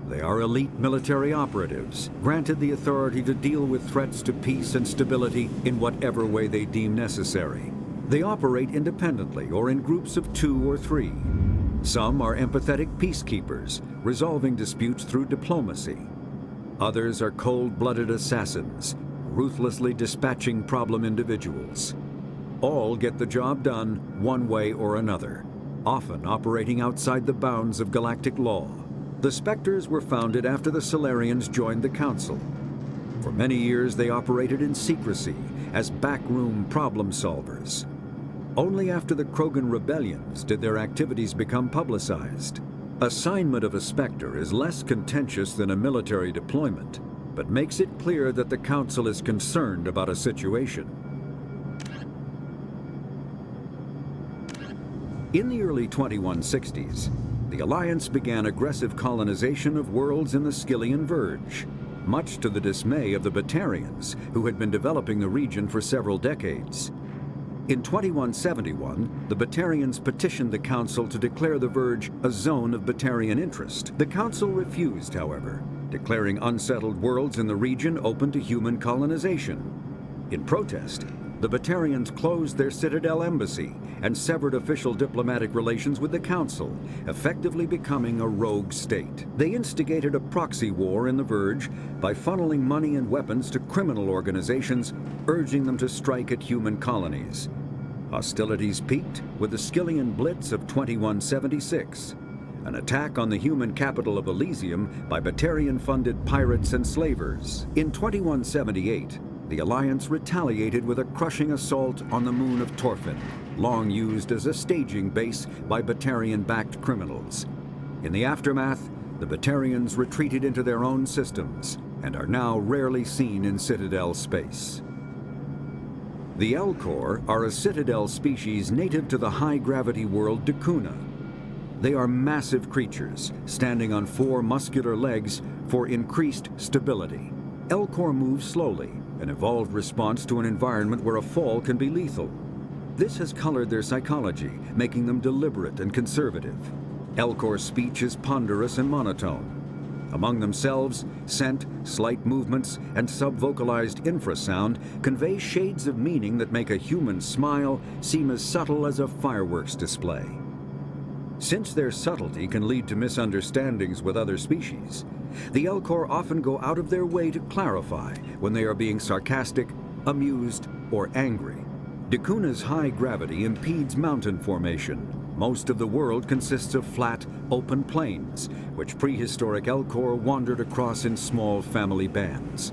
Speaker 12: They are elite military operatives, granted the authority to deal with threats to peace and stability in whatever way they deem necessary. They operate independently or in groups of 2 or 3. Some are empathetic peacekeepers, resolving disputes through diplomacy. Others are cold-blooded assassins, ruthlessly dispatching problem individuals. All get the job done one way or another, often operating outside the bounds of galactic law. The Spectres were founded after the Solarians joined the Council. For many years they operated in secrecy as backroom problem solvers. Only after the Krogan rebellions did their activities become publicized. Assignment of a Spectre is less contentious than a military deployment, but makes it clear that the Council is concerned about a situation. In the early 2160s, the Alliance began aggressive colonization of worlds in the Skyllian Verge, much to the dismay of the Batarians, who had been developing the region for several decades. In 2171, the Batarians petitioned the Council to declare the Verge a zone of Batarian interest. The Council refused, however, declaring unsettled worlds in the region open to human colonization. In protest, the Batarians closed their Citadel embassy and severed official diplomatic relations with the Council, effectively becoming a rogue state. They instigated a proxy war in the Verge by funneling money and weapons to criminal organizations, urging them to strike at human colonies. Hostilities peaked with the Skyllian Blitz of 2176, an attack on the human capital of Elysium by Batarian-funded pirates and slavers. In 2178, the Alliance retaliated with a crushing assault on the moon of Torfin, long used as a staging base by Batarian-backed criminals. In the aftermath, the Batarians retreated into their own systems and are now rarely seen in Citadel space. The Elcor are a Citadel species native to the high-gravity world Dakuna. They are massive creatures, standing on 4 muscular legs for increased stability. Elcor move slowly, an evolved response to an environment where a fall can be lethal. This has colored their psychology, making them deliberate and conservative. Elcor's speech is ponderous and monotone. Among themselves, scent, slight movements, and sub-vocalized infrasound convey shades of meaning that make a human smile seem as subtle as a fireworks display. Since their subtlety can lead to misunderstandings with other species, the Elcor often go out of their way to clarify when they are being sarcastic, amused, or angry. Dakuna's high gravity impedes mountain formation. Most of the world consists of flat, open plains, which prehistoric Elcor wandered across in small family bands.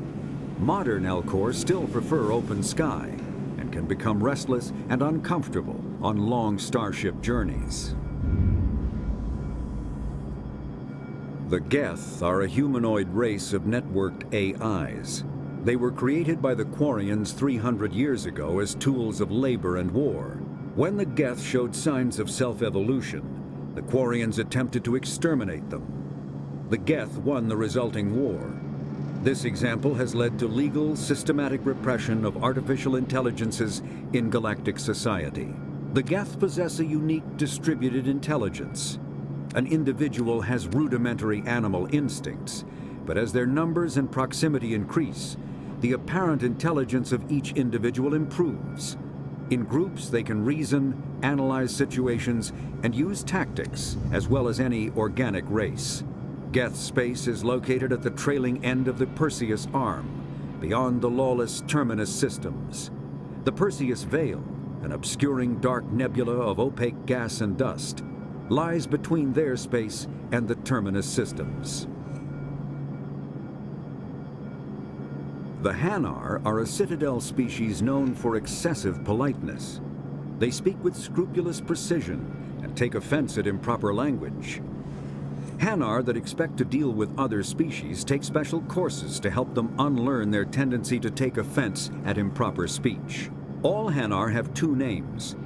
Speaker 12: Modern Elcor still prefer open sky and can become restless and uncomfortable on long starship journeys. The Geth are a humanoid race of networked AIs. They were created by the Quarians 300 years ago as tools of labor and war. When the Geth showed signs of self-evolution, the Quarians attempted to exterminate them. The Geth won the resulting war. This example has led to legal, systematic repression of artificial intelligences in galactic society. The Geth possess a unique distributed intelligence. An individual has rudimentary animal instincts, but as their numbers and proximity increase, the apparent intelligence of each individual improves. In groups, they can reason, analyze situations, and use tactics, as well as any organic race. Geth space is located at the trailing end of the Perseus Arm, beyond the lawless Terminus systems. The Perseus Veil, an obscuring dark nebula of opaque gas and dust, lies between their space and the Terminus systems. The Hanar are a Citadel species known for excessive politeness. They speak with scrupulous precision and take offense at improper language. Hanar that expect to deal with other species take special courses to help them unlearn their tendency to take offense at improper speech. All Hanar have 2 names.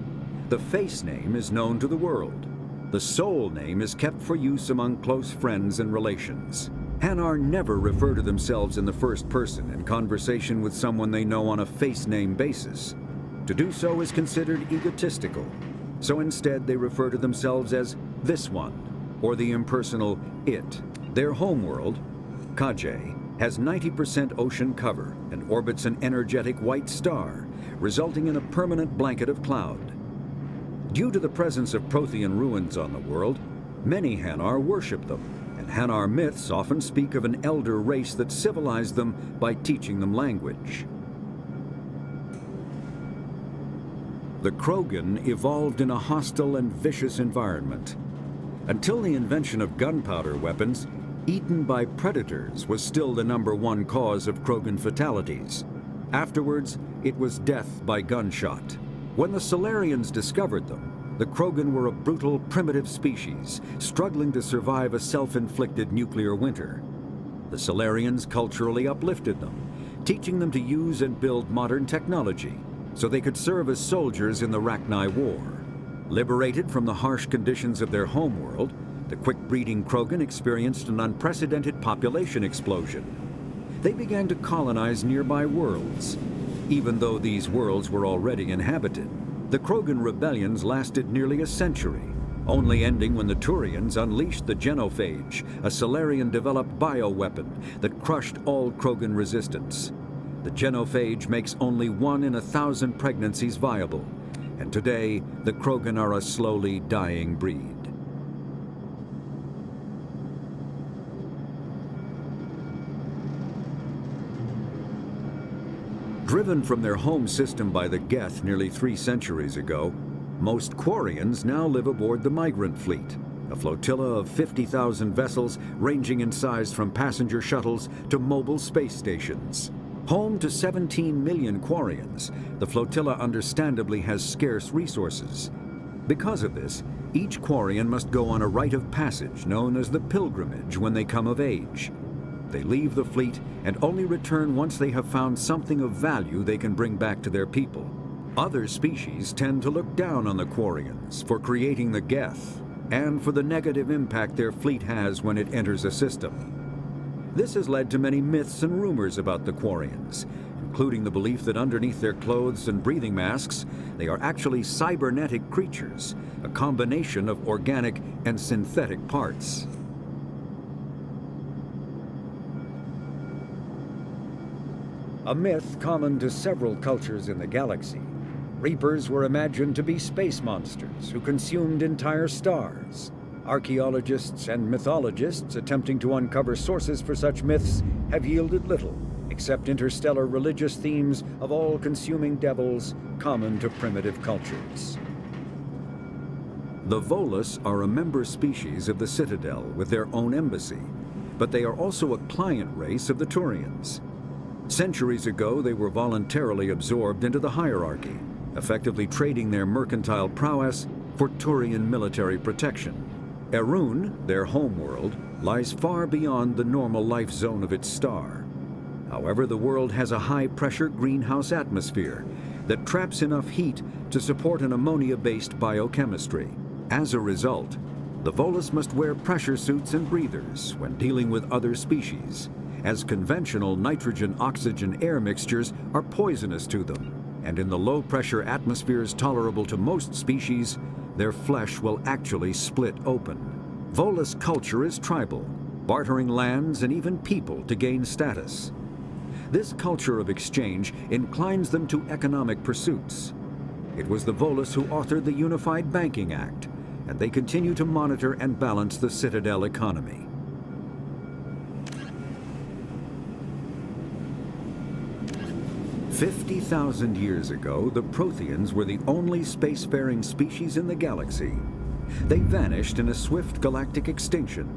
Speaker 12: The face name is known to the world. The soul name is kept for use among close friends and relations. Hanar never refer to themselves in the first person in conversation with someone they know on a face name basis. To do so is considered egotistical, so instead they refer to themselves as this one, or the impersonal it. Their homeworld, Kajay, has 90% ocean cover and orbits an energetic white star, resulting in a permanent blanket of cloud. Due to the presence of Prothean ruins on the world, many Hanar worship them, and Hanar myths often speak of an elder race that civilized them by teaching them language. The Krogan evolved in a hostile and vicious environment. Until the invention of gunpowder weapons, eaten by predators was still the #1 cause of Krogan fatalities. Afterwards, it was death by gunshot. When the Solarians discovered them, the Krogan were a brutal, primitive species, struggling to survive a self-inflicted nuclear winter. The Solarians culturally uplifted them, teaching them to use and build modern technology, so they could serve as soldiers in the Rachni War. Liberated from the harsh conditions of their homeworld, the quick-breeding Krogan experienced an unprecedented population explosion. They began to colonize nearby worlds. Even though these worlds were already inhabited, the Krogan rebellions lasted nearly a century, only ending when the Turians unleashed the Genophage, a Solarian-developed bioweapon that crushed all Krogan resistance. The Genophage makes only 1 in 1,000 pregnancies viable, and today the Krogan are a slowly dying breed. Driven from their home system by the Geth nearly 3 centuries ago, most Quarians now live aboard the Migrant Fleet, a flotilla of 50,000 vessels ranging in size from passenger shuttles to mobile space stations. Home to 17 million Quarians, the flotilla understandably has scarce resources. Because of this, each Quarian must go on a rite of passage known as the Pilgrimage when they come of age. They leave the fleet and only return once they have found something of value they can bring back to their people. Other species tend to look down on the Quarians for creating the Geth and for the negative impact their fleet has when it enters a system. This has led to many myths and rumors about the Quarians, including the belief that underneath their clothes and breathing masks, they are actually cybernetic creatures, a combination of organic and synthetic parts. A myth common to several cultures in the galaxy. Reapers were imagined to be space monsters who consumed entire stars. Archaeologists and mythologists attempting to uncover sources for such myths have yielded little, except interstellar religious themes of all-consuming devils common to primitive cultures. The Volus are a member species of the Citadel with their own embassy, but they are also a client race of the Turians. Centuries ago, they were voluntarily absorbed into the hierarchy, effectively trading their mercantile prowess for Turian military protection. Erun, their homeworld, lies far beyond the normal life zone of its star. However, the world has a high-pressure greenhouse atmosphere that traps enough heat to support an ammonia-based biochemistry. As a result, the Volus must wear pressure suits and breathers when dealing with other species, as conventional nitrogen-oxygen air mixtures are poisonous to them, and in the low-pressure atmospheres tolerable to most species, their flesh will actually split open. Volus culture is tribal, bartering lands and even people to gain status. This culture of exchange inclines them to economic pursuits. It was the Volus who authored the Unified Banking Act, and they continue to monitor and balance the Citadel economy. "50,000 years ago, the Protheans were the only spacefaring species in the galaxy. They vanished in a swift galactic extinction.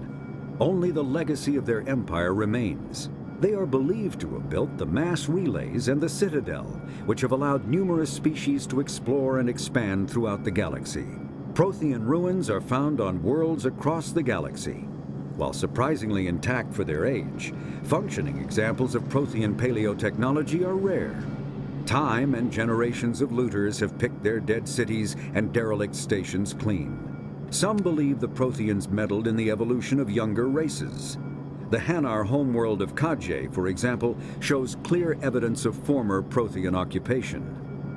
Speaker 12: Only the legacy of their empire remains. They are believed to have built the mass relays and the Citadel, which have allowed numerous species to explore and expand throughout the galaxy. Prothean ruins are found on worlds across the galaxy. While surprisingly intact for their age, functioning examples of Prothean paleotechnology are rare. Time and generations of looters have picked their dead cities and derelict stations clean. Some believe the Protheans meddled in the evolution of younger races. The Hanar homeworld of Kajay, for example, shows clear evidence of former Prothean occupation.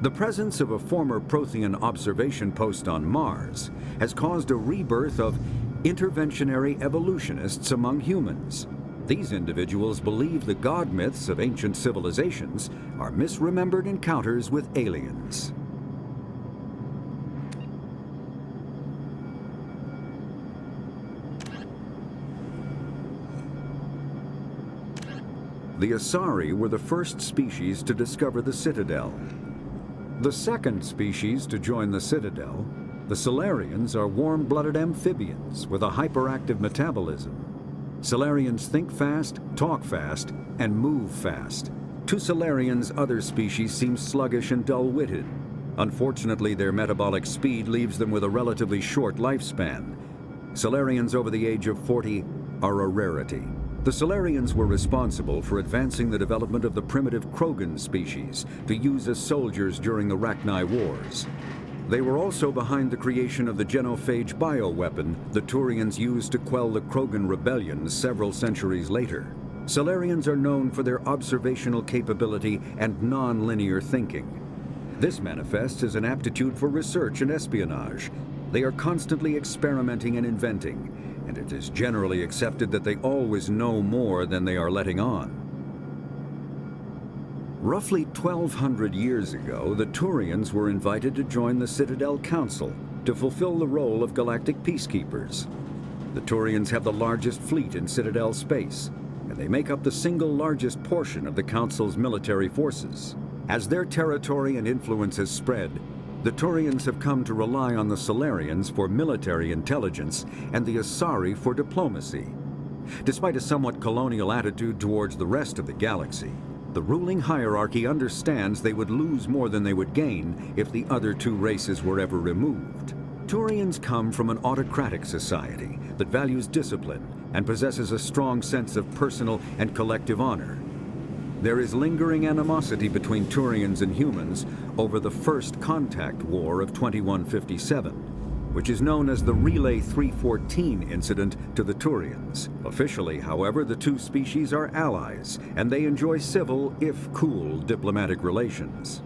Speaker 12: The presence of a former Prothean observation post on Mars has caused a rebirth of interventionary evolutionists among humans. These individuals believe the god myths of ancient civilizations are misremembered encounters with aliens. The Asari were the first species to discover the Citadel. The second species to join the Citadel, the Solarians, are warm-blooded amphibians with a hyperactive metabolism. Solarians think fast, talk fast, and move fast. To Solarians, other species seem sluggish and dull-witted. Unfortunately, their metabolic speed leaves them with a relatively short lifespan. Solarians over the age of 40 are a rarity. The Solarians were responsible for advancing the development of the primitive Krogan species to use as soldiers during the Rachni Wars. They were also behind the creation of the genophage bioweapon the Turians used to quell the Krogan rebellions several centuries later. Solarians are known for their observational capability and non-linear thinking. This manifests as an aptitude for research and espionage. They are constantly experimenting and inventing, and it is generally accepted that they always know more than they are letting on. Roughly 1,200 years ago, the Turians were invited to join the Citadel Council to fulfill the role of galactic peacekeepers. The Turians have the largest fleet in Citadel space, and they make up the single largest portion of the Council's military forces. As their territory and influence has spread, the Turians have come to rely on the Solarians for military intelligence and the Asari for diplomacy. Despite a somewhat colonial attitude towards the rest of the galaxy, the ruling hierarchy understands they would lose more than they would gain if the other two races were ever removed. Turians come from an autocratic society that values discipline and possesses a strong sense of personal and collective honor. There is lingering animosity between Turians and humans over the First Contact War of 2157, which is known as the Relay 314 incident to the Turians. Officially, however, the two species are allies, and they enjoy civil, if cool, diplomatic relations.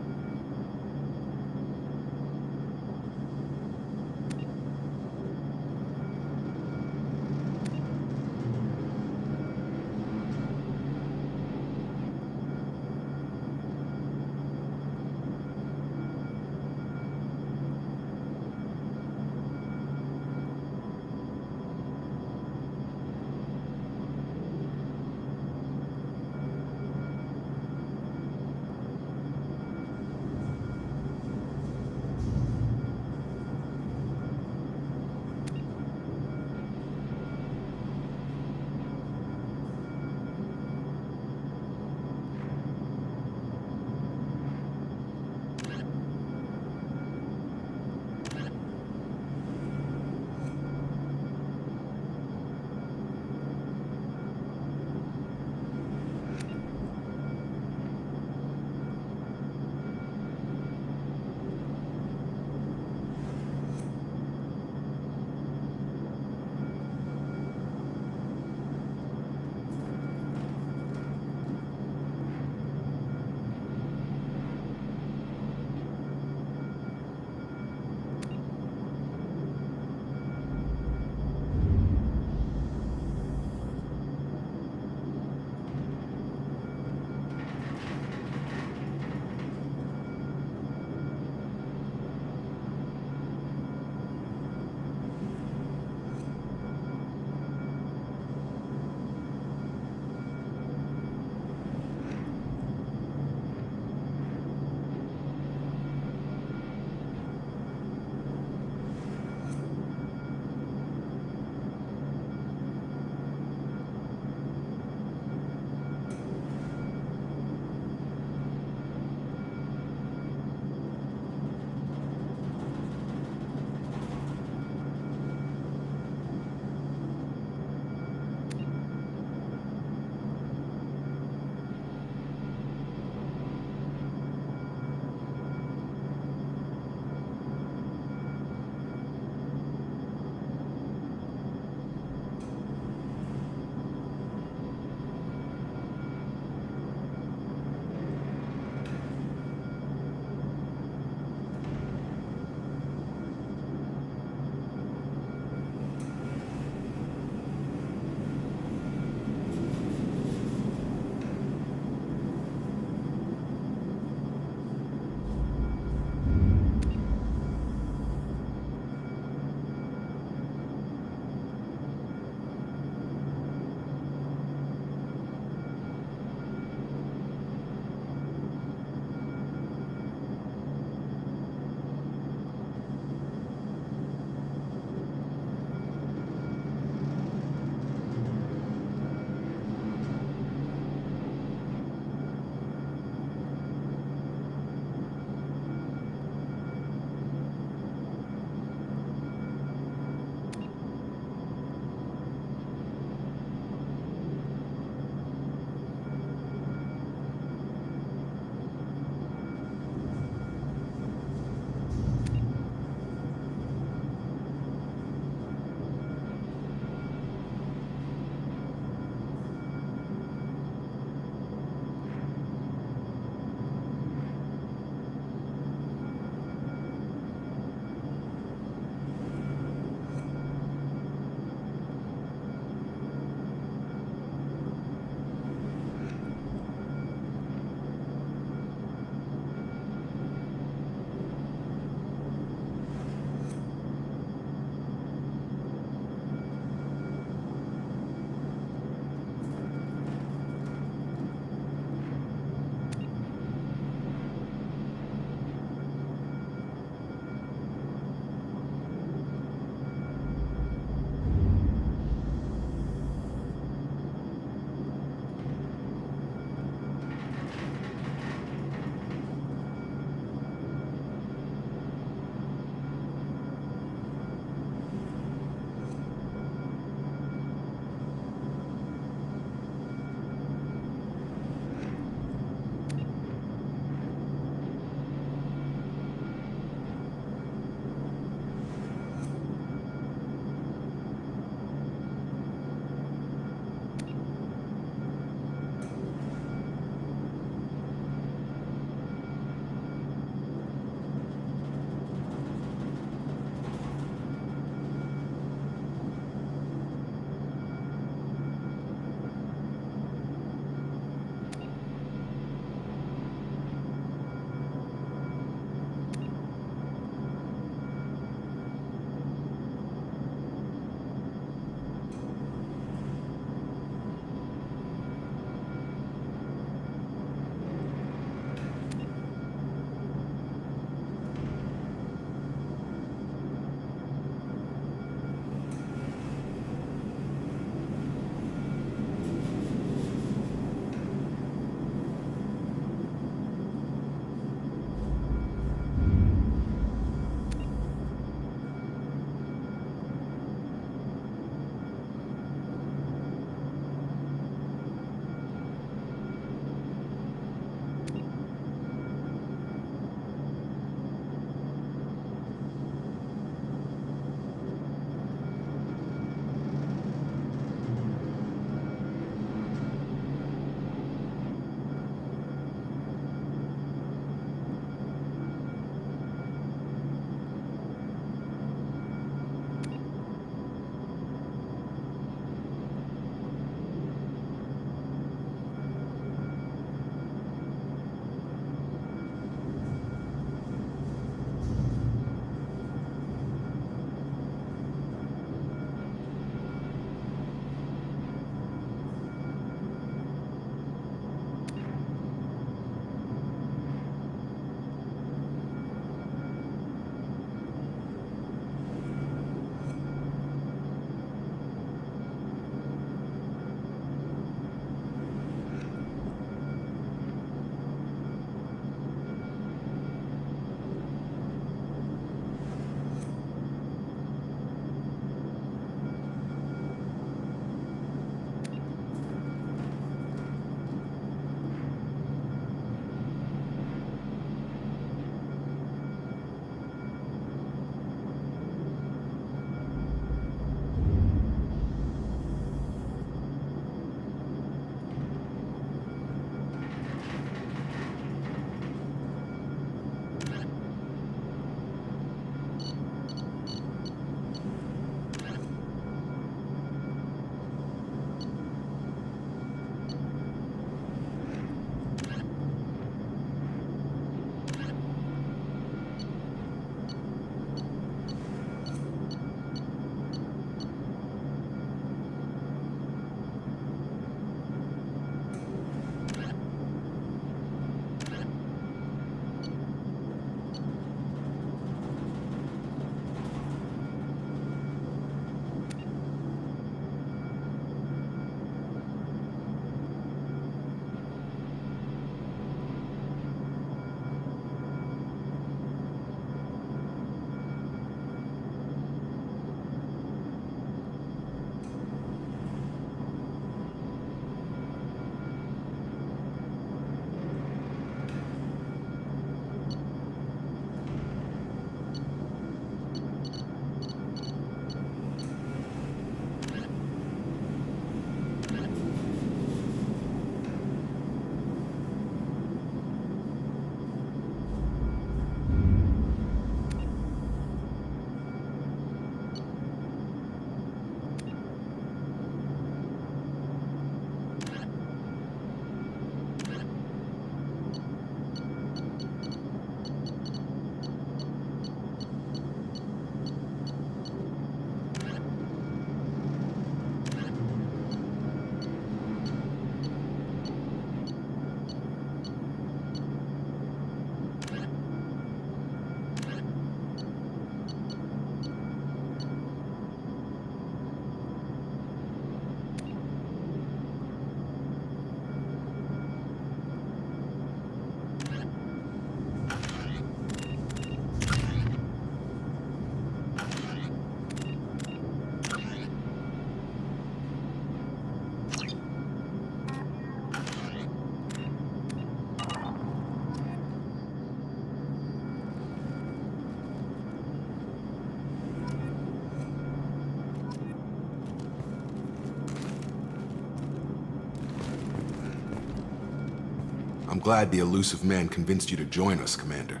Speaker 10: glad the elusive man convinced you to join us, Commander.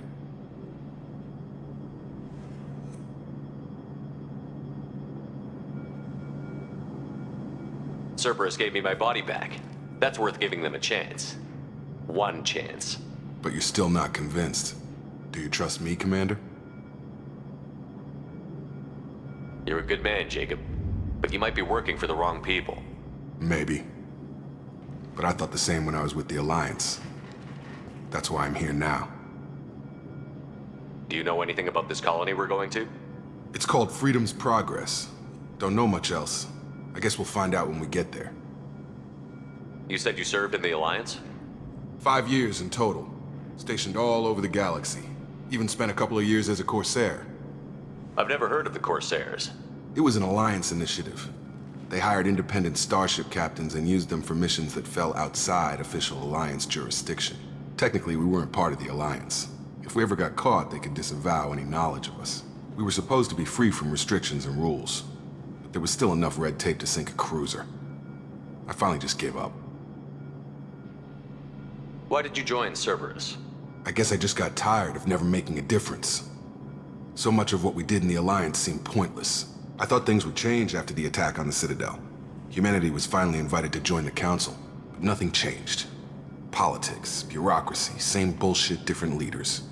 Speaker 7: Cerberus gave me my body back. That's worth giving them a chance. One chance.
Speaker 10: But you're still not convinced. Do you trust me, Commander?
Speaker 7: You're a good man, Jacob. But you might be working for the wrong people.
Speaker 10: Maybe. But I thought the same when I was with the Alliance. That's why I'm here now.
Speaker 7: Do you know anything about this colony we're going to?
Speaker 10: It's called Freedom's Progress. Don't know much else. I guess we'll find out when we get there.
Speaker 7: You said you served in the Alliance?
Speaker 10: 5 years in total. Stationed all over the galaxy. Even spent a couple of years as a Corsair.
Speaker 7: I've never heard of the Corsairs.
Speaker 10: It was an Alliance initiative. They hired independent starship captains and used them for missions that fell outside official Alliance jurisdiction. Technically, we weren't part of the Alliance. If we ever got caught, they could disavow any knowledge of us. We were supposed to be free from restrictions and rules. But there was still enough red tape to sink a cruiser. I finally just gave up.
Speaker 7: Why did you join Cerberus?
Speaker 10: I guess I just got tired of never making a difference. So much of what we did in the Alliance seemed pointless. I thought things would change after the attack on the Citadel. Humanity was finally invited to join the Council, but nothing changed. Politics, bureaucracy, same bullshit, different leaders.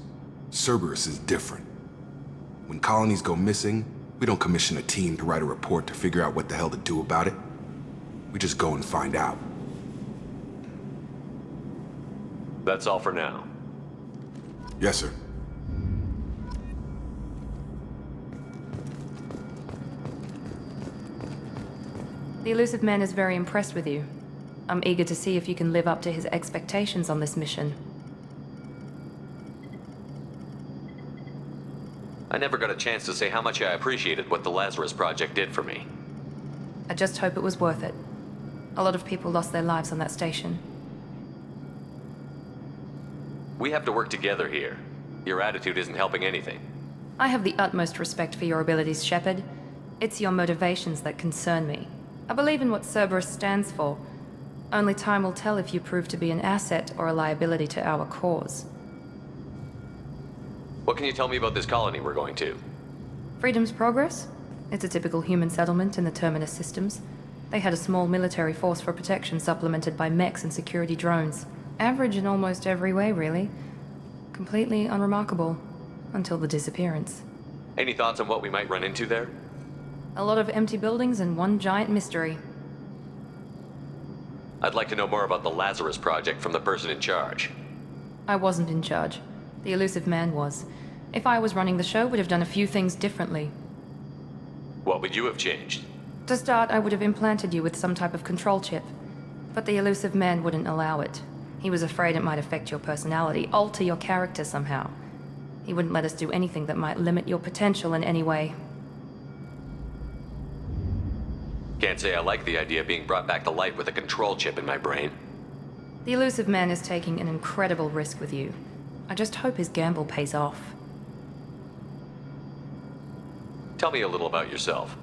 Speaker 10: Cerberus is different. When colonies go missing, we don't commission a team to write a report to figure out what the hell to do about it. We just go and find out.
Speaker 7: That's all for now.
Speaker 10: Yes, sir.
Speaker 1: The elusive man is very impressed with you. I'm eager to see if you can live up to his expectations on this mission.
Speaker 7: I never got a chance to say how much I appreciated what the Lazarus Project did for me.
Speaker 1: I just hope it was worth it. A lot of people lost their lives on that station.
Speaker 7: We have to work together here. Your attitude isn't helping anything.
Speaker 1: I have the utmost respect for your abilities, Shepard. It's your motivations that concern me. I believe in what Cerberus stands for. Only time will tell if you prove to be an asset or a liability to our cause.
Speaker 7: What can you tell me about this colony we're going to?
Speaker 1: Freedom's Progress? It's a typical human settlement in the Terminus systems. They had a small military force for protection supplemented by mechs and security drones. Average in almost every way, really. Completely unremarkable. Until the disappearance.
Speaker 7: Any thoughts on what we might run into there?
Speaker 1: A lot of empty buildings and one giant mystery.
Speaker 7: I'd like to know more about the Lazarus Project from the person in charge.
Speaker 1: I wasn't in charge. The elusive man was. If I was running the show, would have done a few things differently.
Speaker 7: What would you have changed?
Speaker 1: To start, I would have implanted you with some type of control chip. But the elusive man wouldn't allow it. He was afraid it might affect your personality, alter your character somehow. He wouldn't let us do anything that might limit your potential in any way.
Speaker 7: Can't say I like the idea of being brought back to life with a control chip in my brain.
Speaker 1: The elusive man is taking an incredible risk with you. I just hope his gamble pays off.
Speaker 7: Tell me a little about yourself.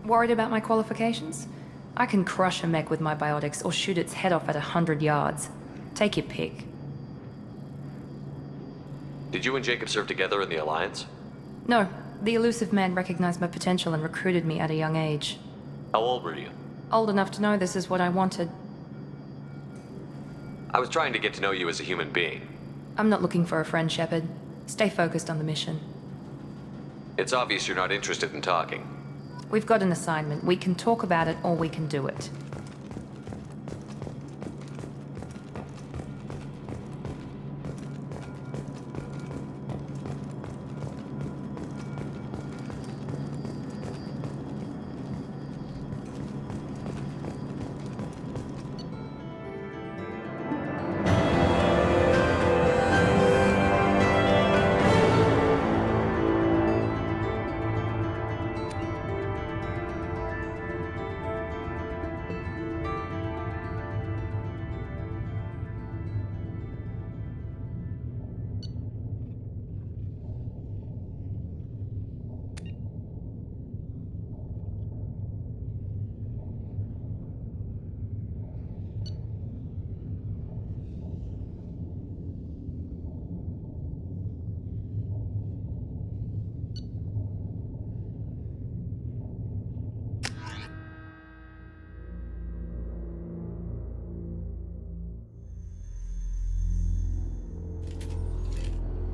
Speaker 1: Worried about my qualifications? I can crush a mech with my biotics or shoot its head off at 100 yards. Take your pick.
Speaker 7: Did you and Jacob serve together in the Alliance?
Speaker 1: No, the elusive man recognized my potential and recruited me at a young age.
Speaker 7: How old were you?
Speaker 1: Old enough to know this is what I wanted.
Speaker 7: I was trying to get to know you as a human being.
Speaker 1: I'm not looking for a friend, Shepard. Stay focused on the mission.
Speaker 7: It's obvious you're not interested in talking.
Speaker 1: We've got an assignment. We can talk about it or we can do it.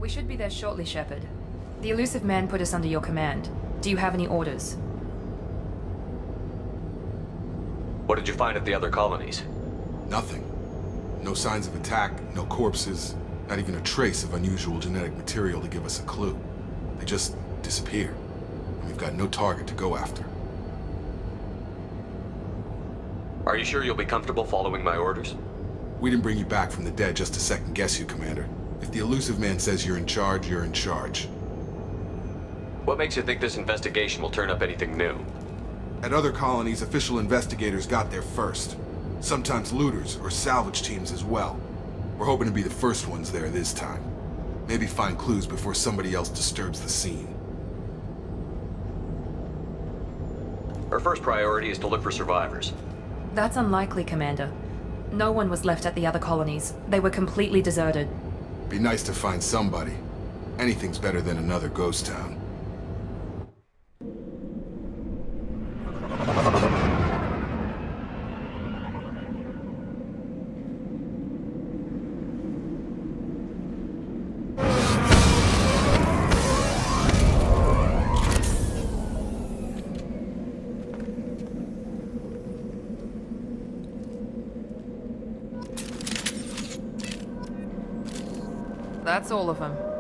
Speaker 1: We should be there shortly, Shepard. The elusive man put us under your command. Do you have any orders?
Speaker 7: What did you find at the other colonies?
Speaker 10: Nothing. No signs of attack, no corpses, not even a trace of unusual genetic material to give us a clue. They just disappear. And we've got no target to go after.
Speaker 7: Are you sure you'll be comfortable following my orders?
Speaker 10: We didn't bring you back from the dead just to second guess you, Commander. If the elusive man says you're in charge, you're in charge.
Speaker 7: What makes you think this investigation will turn up anything new?
Speaker 10: At other colonies, official investigators got there first. Sometimes looters or salvage teams as well. We're hoping to be the first ones there this time. Maybe find clues before somebody else disturbs the scene.
Speaker 7: Our first priority is to look for survivors.
Speaker 1: That's unlikely, Commander. No one was left at the other colonies. They were completely deserted.
Speaker 10: Be nice to find somebody. Anything's better than another ghost town.
Speaker 1: That's all of them.